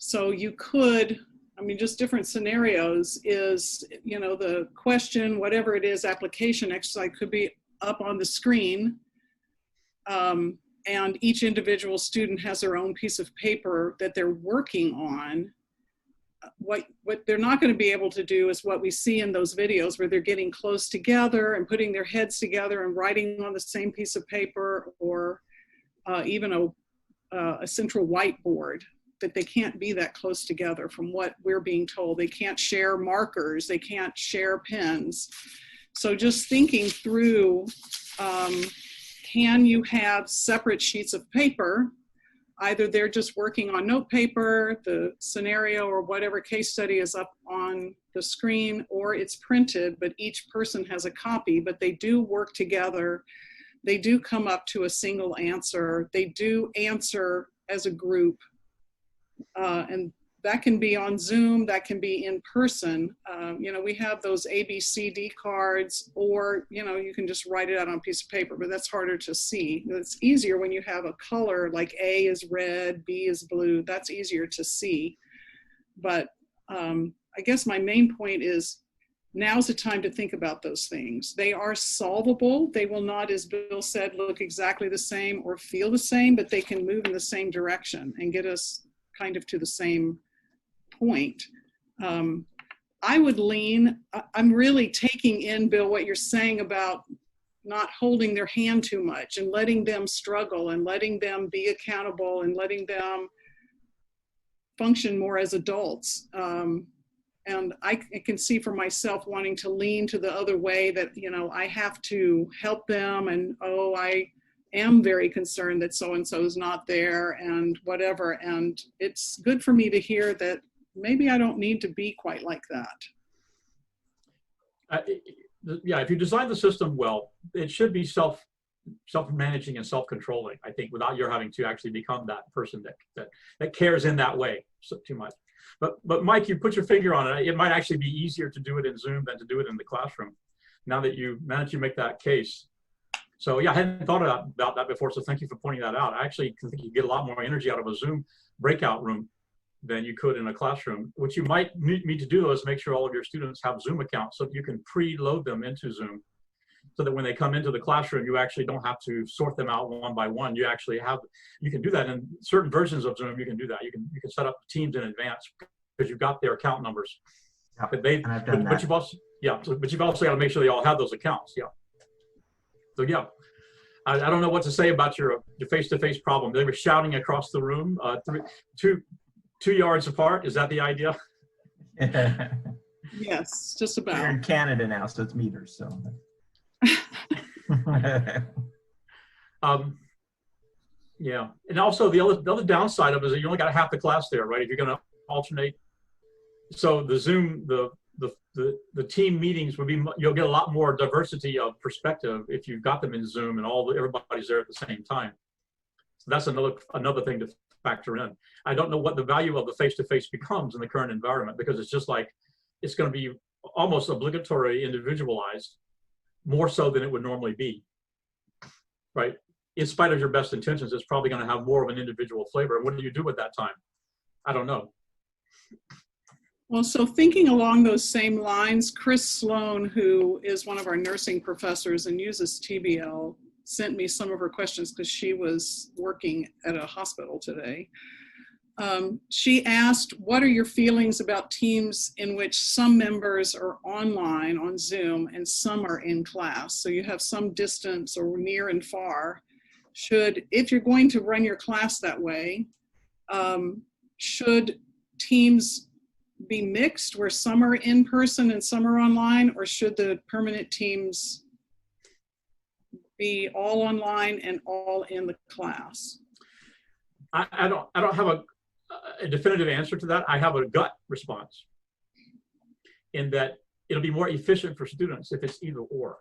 [SPEAKER 3] So you could, I mean, just different scenarios is, you know, the question, whatever it is, application exercise could be up on the screen. And each individual student has their own piece of paper that they're working on. What they're not going to be able to do is what we see in those videos where they're getting close together and putting their heads together and writing on the same piece of paper, or even a central whiteboard, that they can't be that close together from what we're being told. They can't share markers, they can't share pens. So just thinking through, can you have separate sheets of paper? Either they're just working on note paper, the scenario or whatever case study is up on the screen, or it's printed, but each person has a copy, but they do work together. They do come up to a single answer. They do answer as a group. And that can be on Zoom, that can be in person. You know, we have those ABCD cards, or, you know, you can just write it out on a piece of paper, but that's harder to see. It's easier when you have a color, like A is red, B is blue, that's easier to see. But I guess my main point is, now's the time to think about those things. They are solvable. They will not, as Bill said, look exactly the same or feel the same, but they can move in the same direction and get us kind of to the same point. I would lean, I'm really taking in, Bill, what you're saying about not holding their hand too much and letting them struggle and letting them be accountable and letting them function more as adults. And I can see for myself wanting to lean to the other way, that, you know, I have to help them, and, oh, I am very concerned that so-and-so is not there and whatever. And it's good for me to hear that maybe I don't need to be quite like that.
[SPEAKER 1] Yeah, if you design the system well, it should be self-managing and self-controlling, I think, without your having to actually become that person that cares in that way too much. But Mike, you put your finger on it. It might actually be easier to do it in Zoom than to do it in the classroom, now that you managed to make that case. So yeah, I hadn't thought about that before, so thank you for pointing that out. I actually think you get a lot more energy out of a Zoom breakout room than you could in a classroom. What you might need to do, though, is make sure all of your students have Zoom accounts so that you can preload them into Zoom, so that when they come into the classroom, you actually don't have to sort them out one by one. You actually have, you can do that in certain versions of Zoom. You can do that. You can set up teams in advance because you've got their account numbers.
[SPEAKER 4] Yeah,
[SPEAKER 1] but you've also, yeah, but you've also got to make sure they all have those accounts. Yeah. So yeah, I don't know what to say about your face-to-face problem. They were shouting across the room, 2 yards apart. Is that the idea?
[SPEAKER 3] Yes, just about.
[SPEAKER 4] We're in Canada now, so it's meters. So.
[SPEAKER 1] Yeah, and also the other downside of it is that you only got half the class there, right? If you're going to alternate, so the Zoom, the team meetings would be, you'll get a lot more diversity of perspective if you've got them in Zoom and everybody's there at the same time. So that's another thing to factor in. I don't know what the value of the face-to-face becomes in the current environment, because it's just like, it's going to be almost obligatory, individualized, more so than it would normally be, right? In spite of your best intentions, it's probably going to have more of an individual flavor. And what do you do at that time? I don't know.
[SPEAKER 3] Well, so thinking along those same lines, Chris Sloan, who is one of our nursing professors and uses TBL, sent me some of her questions because she was working at a hospital today. She asked, what are your feelings about teams in which some members are online on Zoom and some are in class? So you have some distance or near and far. If you're going to run your class that way, should teams be mixed where some are in person and some are online, or should the permanent teams be all online and all in the class?
[SPEAKER 1] I don't have a definitive answer to that. I have a gut response, in that it'll be more efficient for students if it's either or.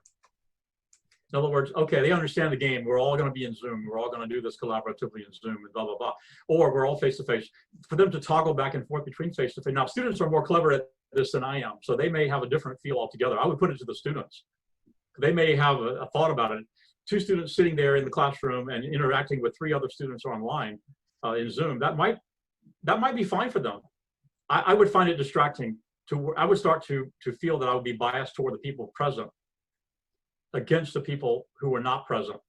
[SPEAKER 1] In other words, okay, they understand the game. We're all going to be in Zoom. We're all going to do this collaboratively in Zoom and blah, blah, blah. Or we're all face-to-face. For them to toggle back and forth between face-to-face. Now, students are more clever at this than I am, so they may have a different feel altogether. I would put it to the students. They may have a thought about it. 2 students sitting there in the classroom and interacting with 3 other students online in Zoom, that might be fine for them. I would find it distracting. I would start to feel that I would be biased toward the people present against the people who are not present.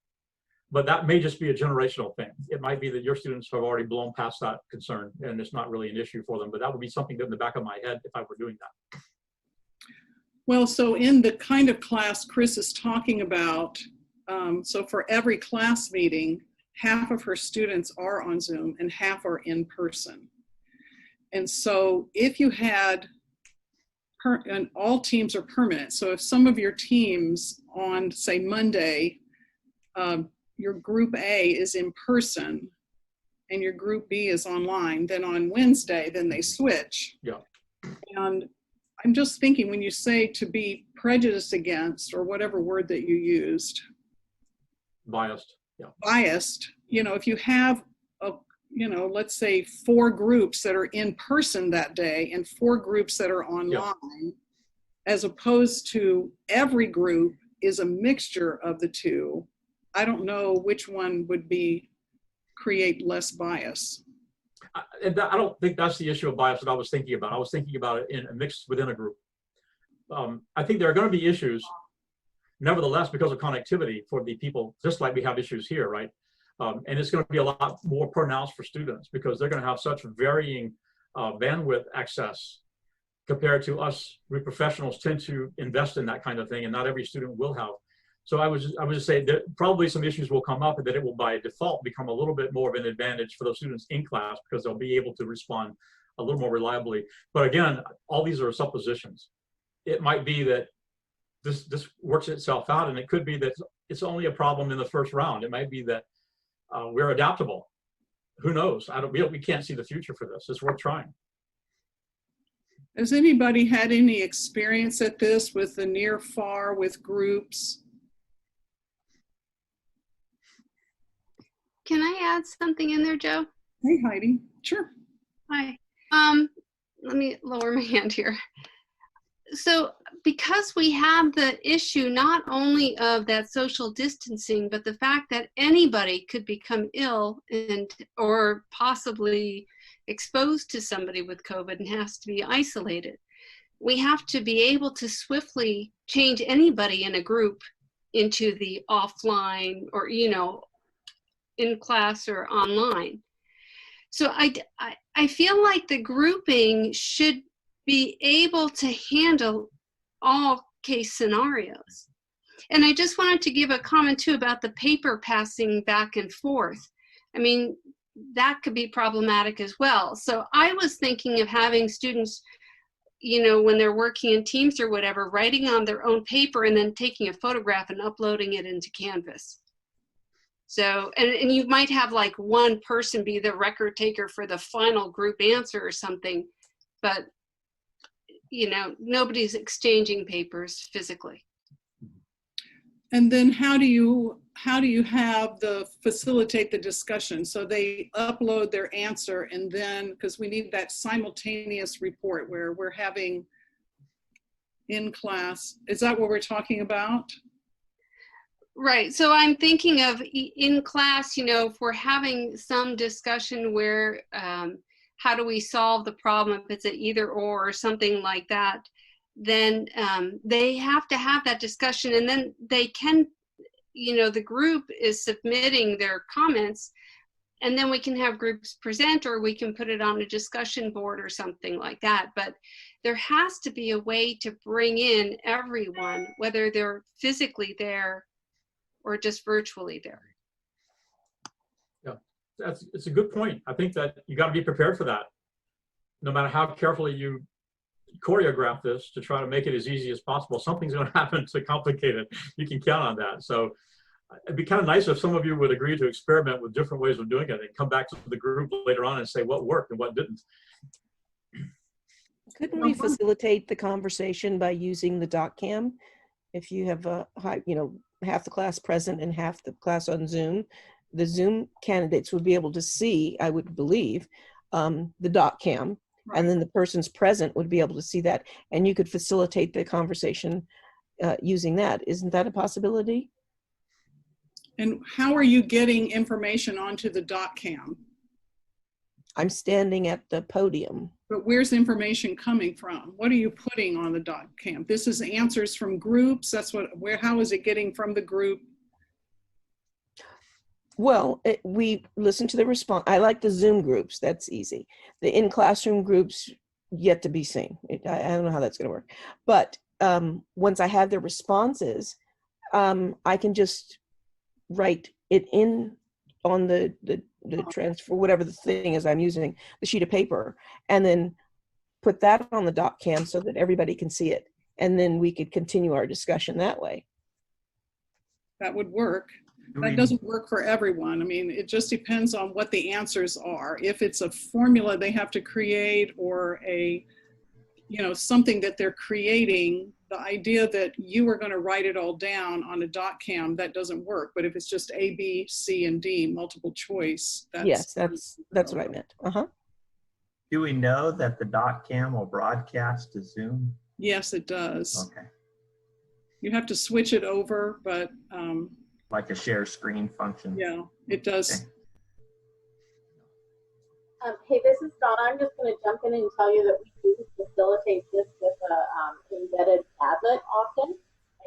[SPEAKER 1] But that may just be a generational thing. It might be that your students have already blown past that concern and it's not really an issue for them, but that would be something that in the back of my head if I were doing that.
[SPEAKER 3] Well, so in the kind of class Chris is talking about, so for every class meeting, half of her students are on Zoom and half are in person. And so if you had, and all teams are permanent. So if some of your teams on, say, Monday, your group A is in person and your group B is online, then on Wednesday, then they switch.
[SPEAKER 1] Yeah.
[SPEAKER 3] And I'm just thinking, when you say to be prejudiced against, or whatever word that you used,
[SPEAKER 1] Biased. Yeah.
[SPEAKER 3] biased, you know, if you have a, you know, let's say 4 groups that are in person that day and 4 groups that are online, as opposed to every group is a mixture of the two, I don't know which one would create less bias.
[SPEAKER 1] I don't think that's the issue of bias that I was thinking about. I was thinking about it in a mix within a group. I think there are going to be issues, nevertheless, because of connectivity for the people, just like we have issues here, right? And it's going to be a lot more pronounced for students because they're going to have such varying bandwidth access compared to us. We professionals tend to invest in that kind of thing, and not every student will have. So I would just say that probably some issues will come up, and that it will by default become a little bit more of an advantage for those students in class because they'll be able to respond a little more reliably. But again, all these are suppositions. It might be that this works itself out, and it could be that it's only a problem in the first round. It might be that we're adaptable. Who knows? We can't see the future for this. It's worth trying.
[SPEAKER 3] Has anybody had any experience at this with the near far with groups?
[SPEAKER 7] Can I add something in there, Jo?
[SPEAKER 3] Hey, Heidi. Sure.
[SPEAKER 7] Hi. Let me lower my hand here. So because we have the issue not only of that social distancing, but the fact that anybody could become ill or possibly exposed to somebody with COVID and has to be isolated, we have to be able to swiftly change anybody in a group into the offline or, in class or online. So I feel like the grouping should be able to handle all case scenarios. And I just wanted to give a comment too about the paper passing back and forth. I mean, that could be problematic as well. So I was thinking of having students, when they're working in teams or whatever, writing on their own paper and then taking a photograph and uploading it into Canvas. So, and you might have like one person be the record taker for the final group answer or something, but nobody's exchanging papers physically.
[SPEAKER 3] And then how do you have facilitate the discussion? So they upload their answer, and then, because we need that simultaneous report where we're having in class. Is that what we're talking about?
[SPEAKER 7] Right. So I'm thinking of in class, if we're having some discussion where, how do we solve the problem if it's an either or something like that, then they have to have that discussion, and then they can, the group is submitting their comments, and then we can have groups present, or we can put it on a discussion board or something like that. But there has to be a way to bring in everyone, whether they're physically there or just virtually there.
[SPEAKER 1] Yeah, it's a good point. I think that you got to be prepared for that. No matter how carefully you choreograph this to try to make it as easy as possible, something's going to happen to complicate it. You can count on that. So it'd be kind of nice if some of you would agree to experiment with different ways of doing it and come back to the group later on and say what worked and what didn't.
[SPEAKER 6] Couldn't we facilitate the conversation by using the doc cam? If you have half the class present and half the class on Zoom, the Zoom candidates would be able to see, I would believe, the doc cam, right. And then the person's present would be able to see that, and you could facilitate the conversation using that. Isn't that a possibility?
[SPEAKER 3] And how are you getting information onto the doc cam?
[SPEAKER 7] I'm standing at the podium.
[SPEAKER 3] But where's the information coming from? What are you putting on the doc cam? This is answers from groups. That's how is it getting from the group?
[SPEAKER 6] Well, we listen to the response. I like the Zoom groups. That's easy. The in-classroom groups, yet to be seen. I don't know how that's going to work. But once I have the responses, I can just write it in on the transfer, whatever the thing is I'm using, the sheet of paper, and then put that on the doc cam so that everybody can see it. And then we could continue our discussion that way.
[SPEAKER 3] That would work. That doesn't work for everyone. I mean, it just depends on what the answers are. If it's a formula they have to create, or a, you know, something that they're creating, the idea that you are going to write it all down on a dot cam, that doesn't work. But if it's just A, B, C, and D, multiple choice,
[SPEAKER 6] yes, that's what I meant.
[SPEAKER 4] Do we know that the dot cam will broadcast to Zoom?
[SPEAKER 3] Yes, it does.
[SPEAKER 4] Okay.
[SPEAKER 3] You have to switch it over, but
[SPEAKER 4] like a share screen function.
[SPEAKER 3] yeah, it does.
[SPEAKER 4] Okay.
[SPEAKER 8] Hey, this is Donna. I'm just going to jump in and tell you that we do facilitate this with a embedded Padlet often,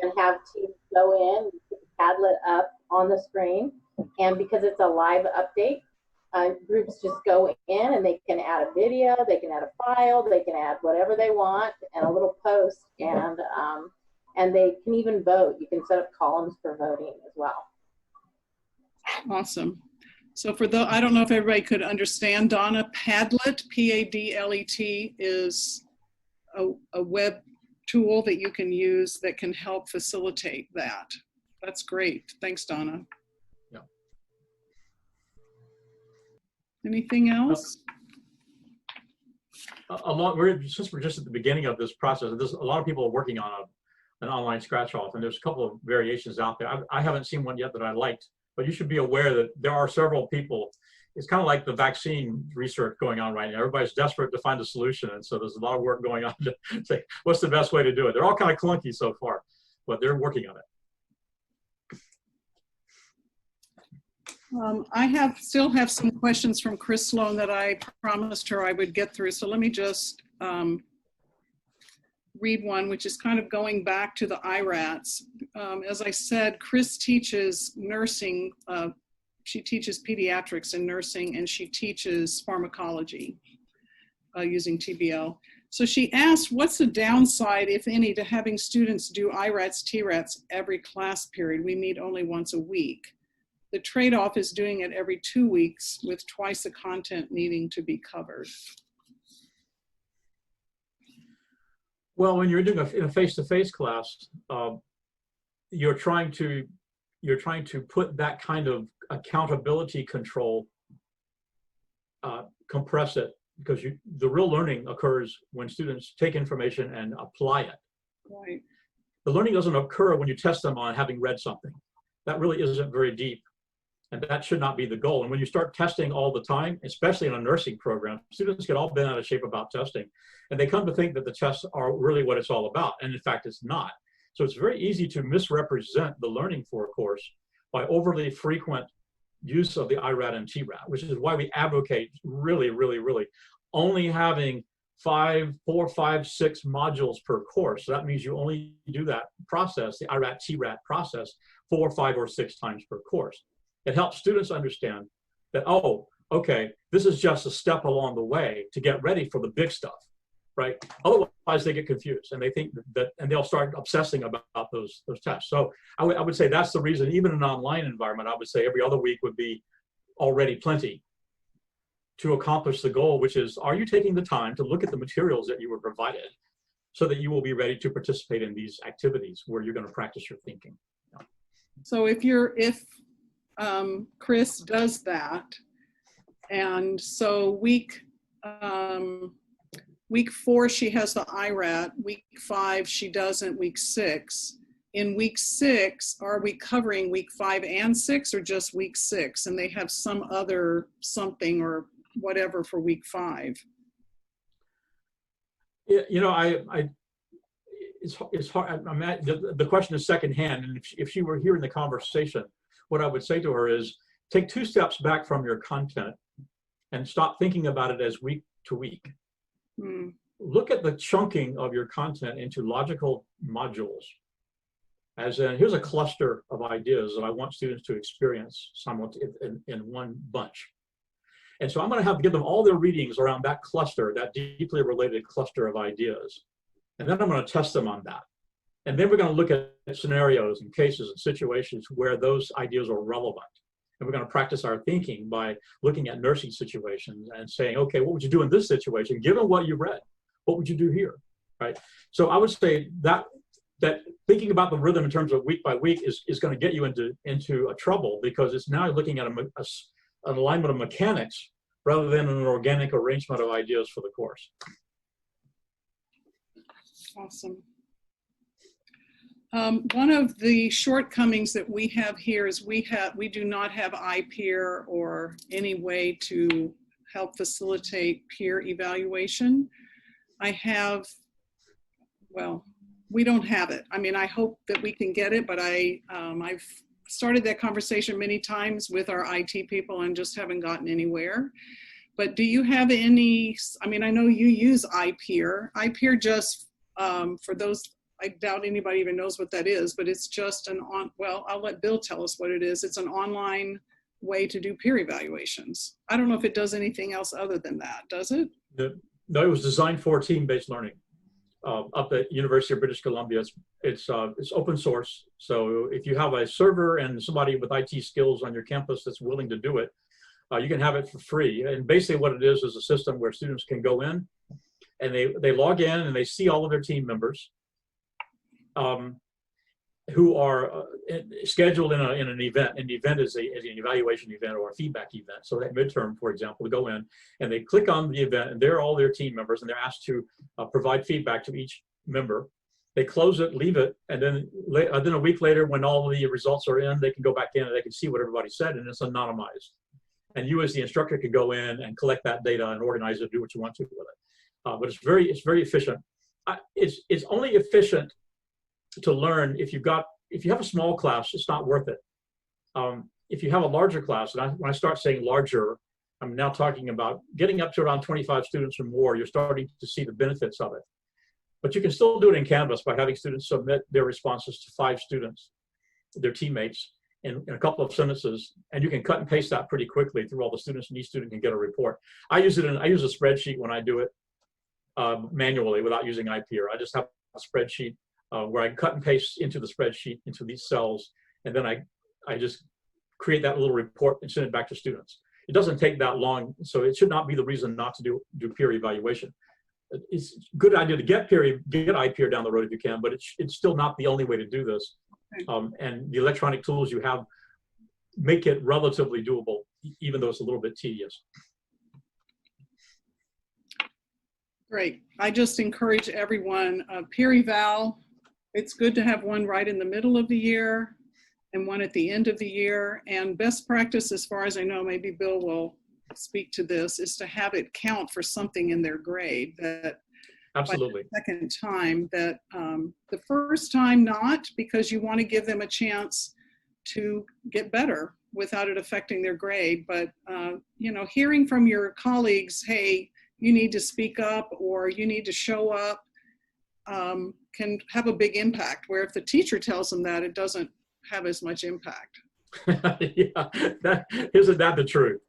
[SPEAKER 8] and have teams go in, put the Padlet up on the screen, and because it's a live update, groups just go in and they can add a video, they can add a file, they can add whatever they want, and a little post, and they can even vote. You can set up columns for voting as well.
[SPEAKER 3] Awesome. So for the, I don't know if everybody could understand, Donna, Padlet, P-A-D-L-E-T, is a web tool that you can use that can help facilitate that. That's great. Thanks, Donna.
[SPEAKER 1] Yeah.
[SPEAKER 3] Anything else?
[SPEAKER 1] Since we're just at the beginning of this process, a lot of people are working on an online scratch off, and there's a couple of variations out there. I haven't seen one yet that I liked, but you should be aware that there are several people. It's kind of like the vaccine research going on right now. Everybody's desperate to find a solution, and so there's a lot of work going on to say, what's the best way to do it? They're all kind of clunky so far, but they're working on it.
[SPEAKER 3] I still have some questions from Chris Sloan that I promised her I would get through. So let me just read one, which is kind of going back to the IRATs. As I said, Chris teaches nursing. She teaches pediatrics and nursing, and she teaches pharmacology using TBL. So she asked, what's the downside, if any, to having students do IRATs, TRATs every class period? We meet only once a week. The trade-off is doing it every 2 weeks with twice the content needing to be covered.
[SPEAKER 1] Well, when you're doing in a face-to-face class, you're trying to put that kind of accountability control, compress it, because the real learning occurs when students take information and apply it.
[SPEAKER 3] Right.
[SPEAKER 1] The learning doesn't occur when you test them on having read something. That really isn't very deep, and that should not be the goal. And when you start testing all the time, especially in a nursing program, students get all bent out of shape about testing, and they come to think that the tests are really what it's all about, and in fact it's not. So it's very easy to misrepresent the learning for a course by overly frequent use of the IRAT and TRAT, which is why we advocate really only having 4, 5, 6 modules per course. So that means you only do that process, the IRAT TRAT process, 4, 5, or 6 times per course. It helps students understand that, oh, okay, this is just a step along the way to get ready for the big stuff, right? Otherwise they get confused and they think that, and they'll start obsessing about those tests. So I would say that's the reason, even in an online environment, I would say every other week would be already plenty to accomplish the goal, which is, are you taking the time to look at the materials that you were provided so that you will be ready to participate in these activities where you're going to practice your thinking? Yeah.
[SPEAKER 3] So if Chris does that, and so week 4 she has the IRAT, week 5 she doesn't, week 6. In week 6, are we covering week 5 and 6, or just week 6? And they have some other something or whatever for week 5.
[SPEAKER 1] Yeah, you know, it's hard. The question is secondhand, and if she were here in the conversation, what I would say to her is, take 2 steps back from your content and stop thinking about it as week to week. Look at the chunking of your content into logical modules. As in, here's a cluster of ideas that I want students to experience in one bunch. And so I'm going to give them all their readings around that cluster, that deeply related cluster of ideas. And then I'm going to test them on that. And then we're going to look at scenarios and cases and situations where those ideas are relevant. And we're going to practice our thinking by looking at nursing situations and saying, okay, what would you do in this situation? Given what you read, what would you do here, right? So I would say that thinking about the rhythm in terms of week by week is going to get you into a trouble, because it's now looking at an alignment of mechanics rather than an organic arrangement of ideas for the course.
[SPEAKER 3] Awesome. One of the shortcomings that we have here is we do not have iPeer or any way to help facilitate peer evaluation. We don't have it. I mean, I hope that we can get it, but I've started that conversation many times with our IT people and just haven't gotten anywhere. But do you have any, I mean, I know you use iPeer. iPeer just, for those, I doubt anybody even knows what that is, but it's just well, I'll let Bill tell us what it is. It's an online way to do peer evaluations. I don't know if it does anything else other than that, does it?
[SPEAKER 1] No, it was designed for team-based learning. Up at University of British Columbia, it's open source. So if you have a server and somebody with IT skills on your campus that's willing to do it, you can have it for free. And basically what it is a system where students can go in and they log in and they see all of their team members who are scheduled in an event. And the event is an evaluation event or a feedback event. So that midterm, for example, to go in and they click on the event and they're all their team members and they're asked to provide feedback to each member. They close it, leave it, and then a week later when all the results are in, they can go back in and they can see what everybody said, and it's anonymized. And you as the instructor can go in and collect that data and organize it, do what you want to with it. But it's very efficient. It's only efficient to learn if you have a small class, it's not worth it. If you have a larger class, and when I start saying larger, I'm now talking about getting up to around 25 students or more, you're starting to see the benefits of it. But you can still do it in Canvas by having students submit their responses to 5 students, their teammates, in a couple of sentences, and you can cut and paste that pretty quickly through all the students, and each student can get a report. I use a spreadsheet when I do it manually without using iPeer. I just have a spreadsheet where I cut and paste into the spreadsheet into these cells, and then I just create that little report and send it back to students. It doesn't take that long, so it should not be the reason not to do peer evaluation. It's a good idea to get iPeer down the road if you can, but it's still not the only way to do this. And the electronic tools you have make it relatively doable, even though it's a little bit tedious.
[SPEAKER 3] Great. I just encourage everyone, peer eval, it's good to have one right in the middle of the year and one at the end of the year. And best practice, as far as I know, maybe Bill will speak to this, is to have it count for something in their grade. That
[SPEAKER 1] absolutely.
[SPEAKER 3] By the second time, that the first time not, because you want to give them a chance to get better without it affecting their grade. But you know, hearing from your colleagues, hey, you need to speak up or you need to show up, can have a big impact, where if the teacher tells them that, it doesn't have as much impact.
[SPEAKER 1] Yeah, isn't that the truth?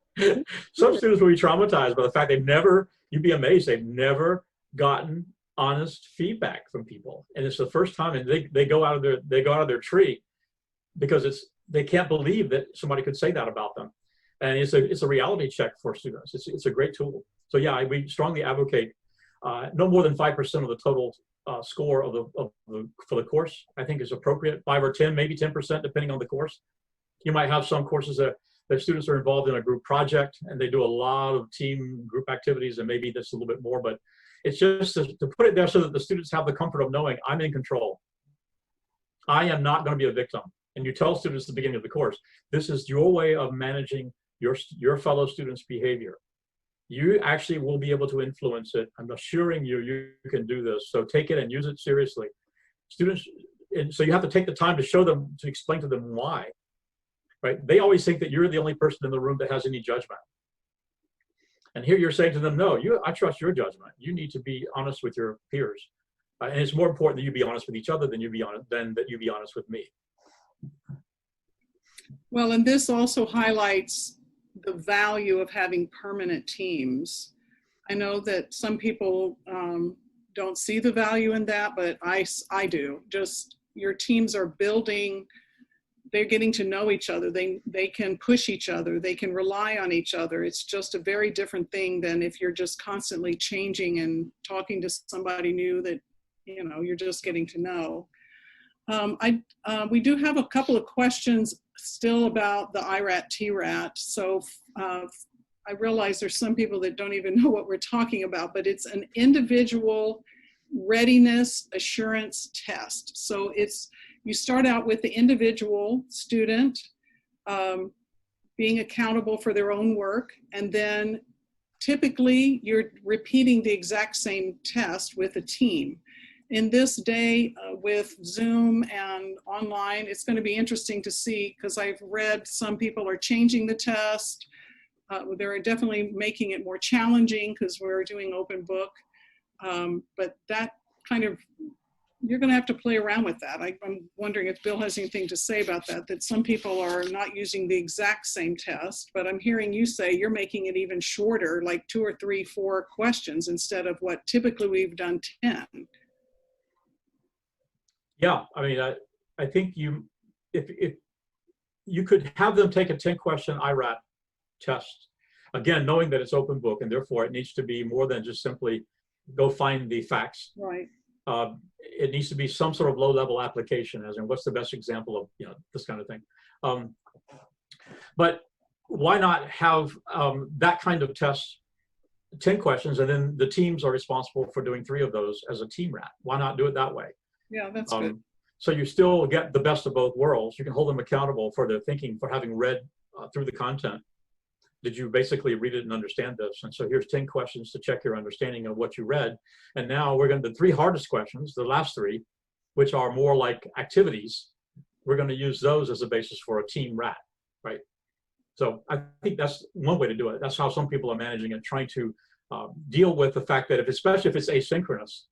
[SPEAKER 1] Some students will be traumatized by the fact you'd be amazed, they've never gotten honest feedback from people. And it's the first time, and they go out of their tree because they can't believe that somebody could say that about them. And it's a reality check for students. It's a great tool. So yeah, we strongly advocate no more than 5% of the total score for the course, I think, is appropriate. 5 or 10, maybe 10%, depending on the course. You might have some courses that students are involved in a group project and they do a lot of team group activities, and maybe that's a little bit more, but it's just to put it there so that the students have the comfort of knowing I'm in control. I am not going to be a victim. And you tell students at the beginning of the course, this is your way of managing your fellow students' behavior. You actually will be able to influence it. I'm assuring you can do this. So take it and use it seriously. Students, and so you have to take the time to show them, to explain to them why, right? They always think that you're the only person in the room that has any judgment. And here you're saying to them, no, I trust your judgment. You need to be honest with your peers. And it's more important that you be honest with each other than that you be honest with me.
[SPEAKER 3] Well, and this also highlights the value of having permanent teams. I know that some people don't see the value in that, but I do. Just your teams are building they're getting to know each other. They can push each other. They can rely on each other. It's just a very different thing than if you're just constantly changing and talking to somebody new that, you know, you're just getting to know. We do have a couple of questions still about the IRAT TRAT. So I realize there's some people that don't even know what we're talking about, but it's an individual readiness assurance test. So you start out with the individual student being accountable for their own work, and then typically you're repeating the exact same test with a team. In this day with Zoom and online, it's going to be interesting to see, because I've read some people are changing the test. They're definitely making it more challenging because we're doing open book. But that kind of, you're going to have to play around with that. I'm wondering if Bill has anything to say about that, that some people are not using the exact same test, but I'm hearing you say you're making it even shorter, like 2 or 3, 4 questions instead of what typically we've done 10.
[SPEAKER 1] Yeah, I mean, I think if you could have them take a 10-question IRAT test, again, knowing that it's open book and therefore it needs to be more than just simply go find the facts.
[SPEAKER 3] Right.
[SPEAKER 1] It needs to be some sort of low-level application, as in what's the best example of, you know, this kind of thing. But why not have that kind of test, 10 questions, and then the teams are responsible for doing 3 of those as a team rat? Why not do it that way?
[SPEAKER 3] Yeah, that's good.
[SPEAKER 1] So you still get the best of both worlds. You can hold them accountable for their thinking, for having read through the content. Did you basically read it and understand this? And so here's 10 questions to check your understanding of what you read. And now we're going to, the 3 hardest questions, the last 3, which are more like activities, we're going to use those as a basis for a team rat, right? So I think that's one way to do it. That's how some people are managing it, trying to deal with the fact that especially if it's asynchronous,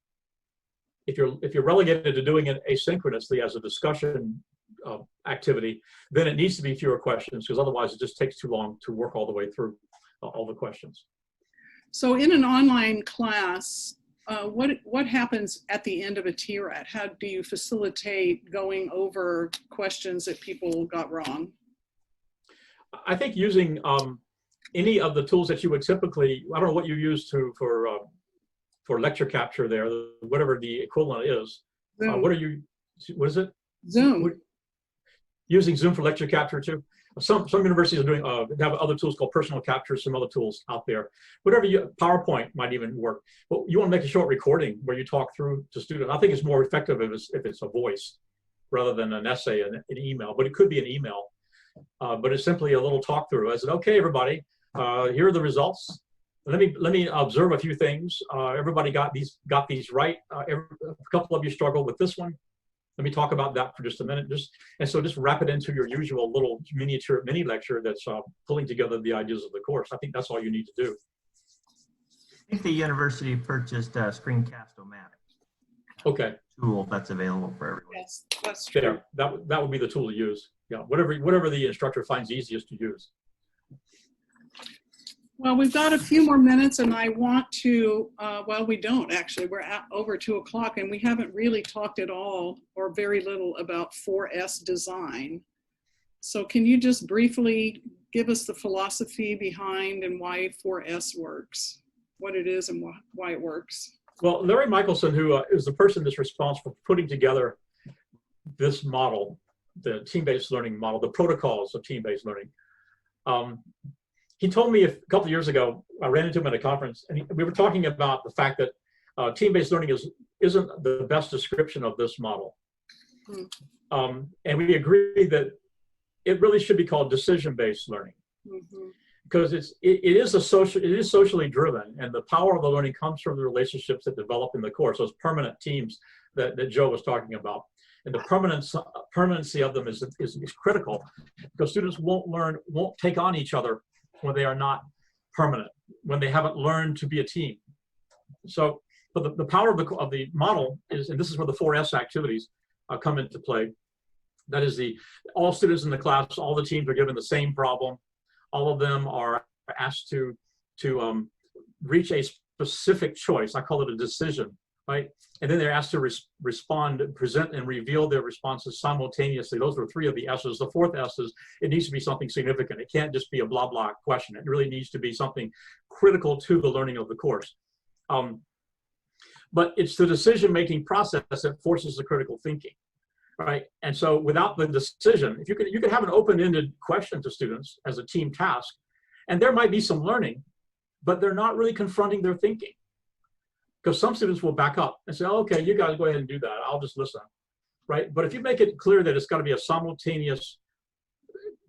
[SPEAKER 1] if you're relegated to doing it asynchronously as a discussion activity, then it needs to be fewer questions, because otherwise it just takes too long to work all the way through all the questions.
[SPEAKER 3] So in an online class, what happens at the end of a TRAT? How do you facilitate going over questions that people got wrong?
[SPEAKER 1] I think using any of the tools that you would typically, I don't know what you use for lecture capture there, whatever the equivalent is. What is it?
[SPEAKER 3] Zoom.
[SPEAKER 1] Using Zoom for lecture capture too. Some universities are doing, have other tools called personal capture, some other tools out there. Whatever PowerPoint might even work. But you want to make a short recording where you talk through to students. I think it's more effective if it's a voice rather than an essay and an email, but it could be an email. But it's simply a little talk through. I said, okay, everybody, here are the results. Let me observe a few things. Everybody got these right. A couple of you struggled with this one. Let me talk about that for just a minute. Just wrap it into your usual little mini lecture that's pulling together the ideas of the course. I think that's all you need to do.
[SPEAKER 4] I think the university purchased Screencast-O-Matic.
[SPEAKER 1] Okay.
[SPEAKER 4] Tool that's available for everyone.
[SPEAKER 3] Yes, that's true.
[SPEAKER 1] There, that would be the tool to use. Yeah, whatever the instructor finds easiest to use.
[SPEAKER 3] Well, we've got a few more minutes, and I want to, well, we don't actually. We're at over 2 o'clock, and we haven't really talked at all or very little about 4S design. So can you just briefly give us the philosophy behind and why 4S works, what it is and why it works?
[SPEAKER 1] Well, Larry Michelson, who is the person that's responsible for putting together this model, the team-based learning model, the protocols of team-based learning, he told me a couple of years ago, I ran into him at a conference, and we were talking about the fact that team-based learning isn't the best description of this model. And we agree that it really should be called decision-based learning. Because it is socially driven, and the power of the learning comes from the relationships that develop in the course, those permanent teams that Jo was talking about. And the permanency of them is critical, because students won't take on each other when they are not permanent, when they haven't learned to be a team. So, but the power of the model is, and this is where the 4S activities come into play. That is all students in the class, all the teams are given the same problem. All of them are asked to reach a specific choice. I call it a decision right? And then they're asked to respond, present, and reveal their responses simultaneously. Those were 3 of the S's. The 4th S is it needs to be something significant. It can't just be a blah, blah question. It really needs to be something critical to the learning of the course. But it's the decision-making process that forces the critical thinking, right? And so without the decision, if you could have an open-ended question to students as a team task, and there might be some learning, but they're not really confronting their thinking. Because some students will back up and say, oh, okay, you guys go ahead and do that. I'll just listen, right? But if you make it clear that it's got to be a simultaneous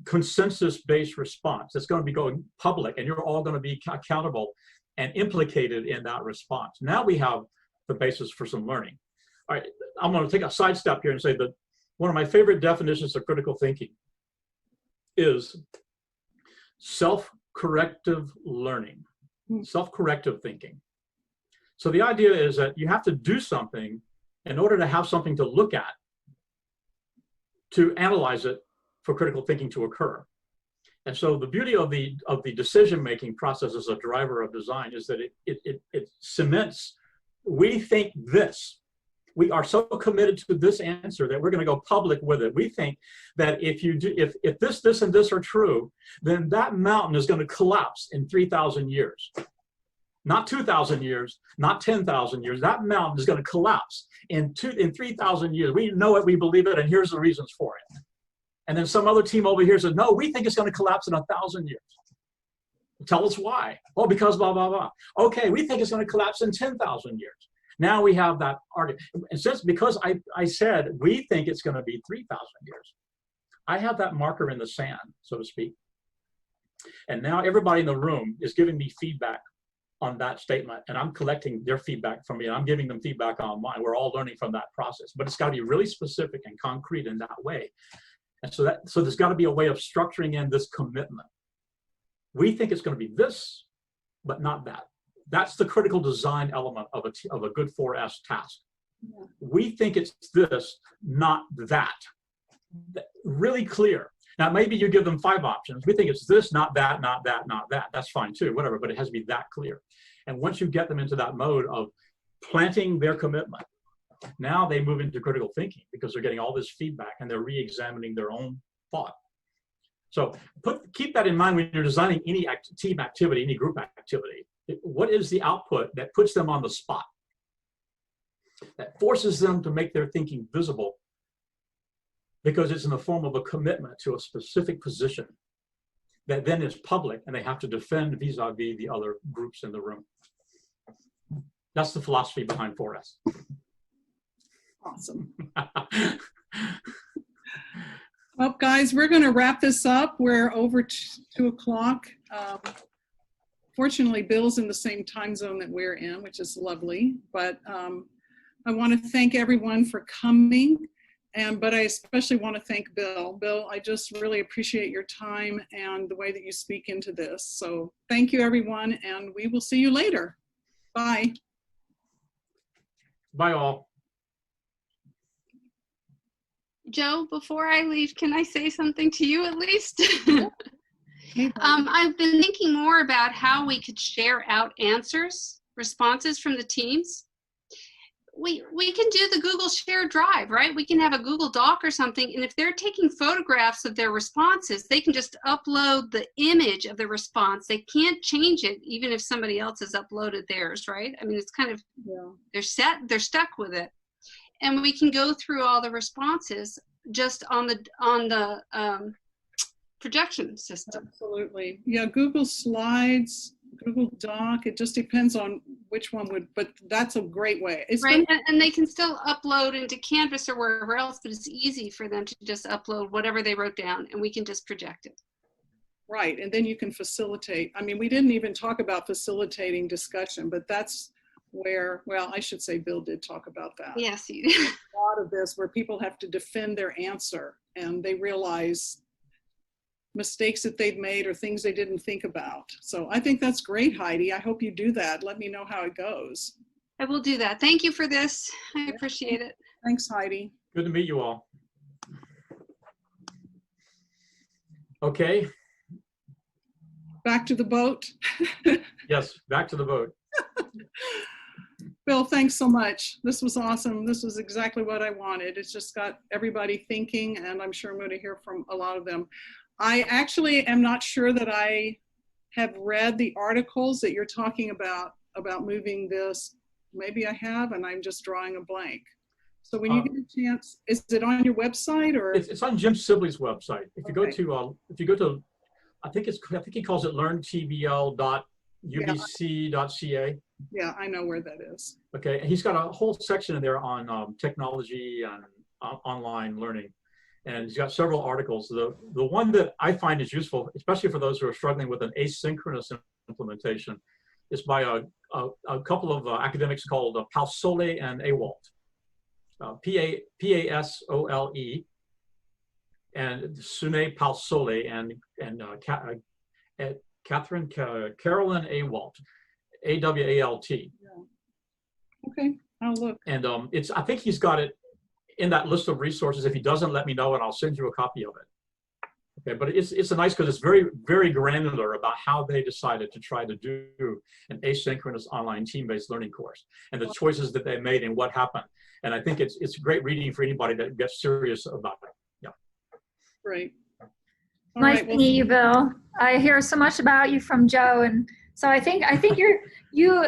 [SPEAKER 1] consensus-based response, it's going to be going public and you're all going to be accountable and implicated in that response. Now we have the basis for some learning. All right, I'm going to take a sidestep here and say that one of my favorite definitions of critical thinking is self-corrective learning, self-corrective thinking. So the idea is that you have to do something in order to have something to look at, to analyze it for critical thinking to occur. And so the beauty of the decision-making process as a driver of design is that it cements, we think this. We are so committed to this answer that we're going to go public with it. We think that if this, and this are true, then that mountain is going to collapse in 3,000 years. Not 2,000 years, not 10,000 years. That mountain is going to collapse in 3,000 years. We know it, we believe it, and here's the reasons for it. And then some other team over here says, no, we think it's going to collapse in 1,000 years. Tell us why. Oh, because blah, blah, blah. Okay, we think it's going to collapse in 10,000 years. Now we have that argument. And because I said we think it's going to be 3,000 years, I have that marker in the sand, so to speak. And now everybody in the room is giving me feedback on that statement, and I'm collecting their feedback from me, and I'm giving them feedback on mine. We're all learning from that process, but it's got to be really specific and concrete in that way. And so there's got to be a way of structuring in this commitment. We think it's going to be this, but not that. That's the critical design element of a good 4S task. Yeah. We think it's this, not that. Really clear. Now, maybe you give them 5 options. We think it's this, not that, not that, not that. That's fine too, whatever, but it has to be that clear. And once you get them into that mode of planting their commitment, now they move into critical thinking because they're getting all this feedback and they're re-examining their own thought. So keep that in mind when you're designing any team activity, any group activity. What is the output that puts them on the spot? That forces them to make their thinking visible because it's in the form of a commitment to a specific position that then is public and they have to defend vis-a-vis the other groups in the room. That's the philosophy behind 4S.
[SPEAKER 3] Awesome. Well, guys, we're going to wrap this up. We're over 2 o'clock. Fortunately, Bill's in the same time zone that we're in, which is lovely. But I want to thank everyone for coming. But I especially want to thank Bill. Bill, I just really appreciate your time and the way that you speak into this. So thank you, everyone, and we will see you later. Bye.
[SPEAKER 1] Bye, all.
[SPEAKER 7] Jo, before I leave, can I say something to you at least? I've been thinking more about how we could share out responses from the teams. We can do the Google Share Drive, right? We can have a Google Doc or something, and if they're taking photographs of their responses, they can just upload the image of the response. They can't change it, even if somebody else has uploaded theirs, right? I mean, it's kind of, they're stuck with it. And we can go through all the responses just on the projection system.
[SPEAKER 3] Absolutely. Yeah, Google Slides, Google Doc, it just depends on which one would, but that's a great way. It's
[SPEAKER 7] right, and they can still upload into Canvas or wherever else, but it's easy for them to just upload whatever they wrote down and we can just project it.
[SPEAKER 3] Right, and then you can facilitate. I mean, we didn't even talk about facilitating discussion, but that's where, well, I should say Bill did talk about that.
[SPEAKER 7] Yes, he did.
[SPEAKER 3] A lot of this where people have to defend their answer and they realize mistakes that they've made or things they didn't think about. So I think that's great, Heidi. I hope you do that. Let me know how it goes.
[SPEAKER 7] I will do that. Thank you for this. I appreciate it.
[SPEAKER 3] Thanks, Heidi.
[SPEAKER 1] Good to meet you all. Okay.
[SPEAKER 3] Back to the boat.
[SPEAKER 1] Yes, back to the boat.
[SPEAKER 3] Bill, thanks so much. This was awesome. This was exactly what I wanted. It's just got everybody thinking, and I'm sure I'm going to hear from a lot of them. I actually am not sure that I have read the articles that you're talking about moving this. Maybe I have, and I'm just drawing a blank. So when you get a chance, is it on your website or?
[SPEAKER 1] It's on Jim Sibley's website. If you go to, I think he calls it learntbl.ubc.ca.
[SPEAKER 3] Yeah, I know where that is.
[SPEAKER 1] Okay, and he's got a whole section in there on technology and online learning, and he's got several articles. The one that I find is useful, especially for those who are struggling with an asynchronous implementation, is by a couple of academics called Palsole and Awalt. Pasole and Sune Palsole and Carolyn Awalt, AWALT.
[SPEAKER 3] Yeah. Okay, I'll look.
[SPEAKER 1] And I think he's got it in that list of resources. If he doesn't, let me know and I'll send you a copy of it. Okay, but it's a nice, because it's very, very granular about how they decided to try to do an asynchronous online team-based learning course and the choices that they made and what happened. And I think it's great reading for anybody that gets serious about it. Yeah.
[SPEAKER 3] Great.
[SPEAKER 9] Nice to meet you, Bill. I hear so much about you from Jo, and so I think you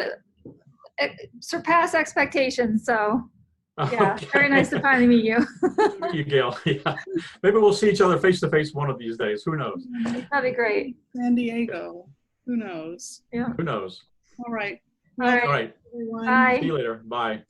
[SPEAKER 9] surpass expectations. So yeah,
[SPEAKER 1] Okay.
[SPEAKER 9] very nice to finally meet you.
[SPEAKER 1] Thank you, Gail. Yeah. Maybe we'll see each other face to face one of these days. Who knows?
[SPEAKER 9] That'd be great.
[SPEAKER 3] San Diego. Who knows?
[SPEAKER 9] Yeah.
[SPEAKER 1] Who knows?
[SPEAKER 3] All right.
[SPEAKER 9] All right.
[SPEAKER 1] All right.
[SPEAKER 3] Everyone.
[SPEAKER 9] Bye.
[SPEAKER 1] See you later. Bye.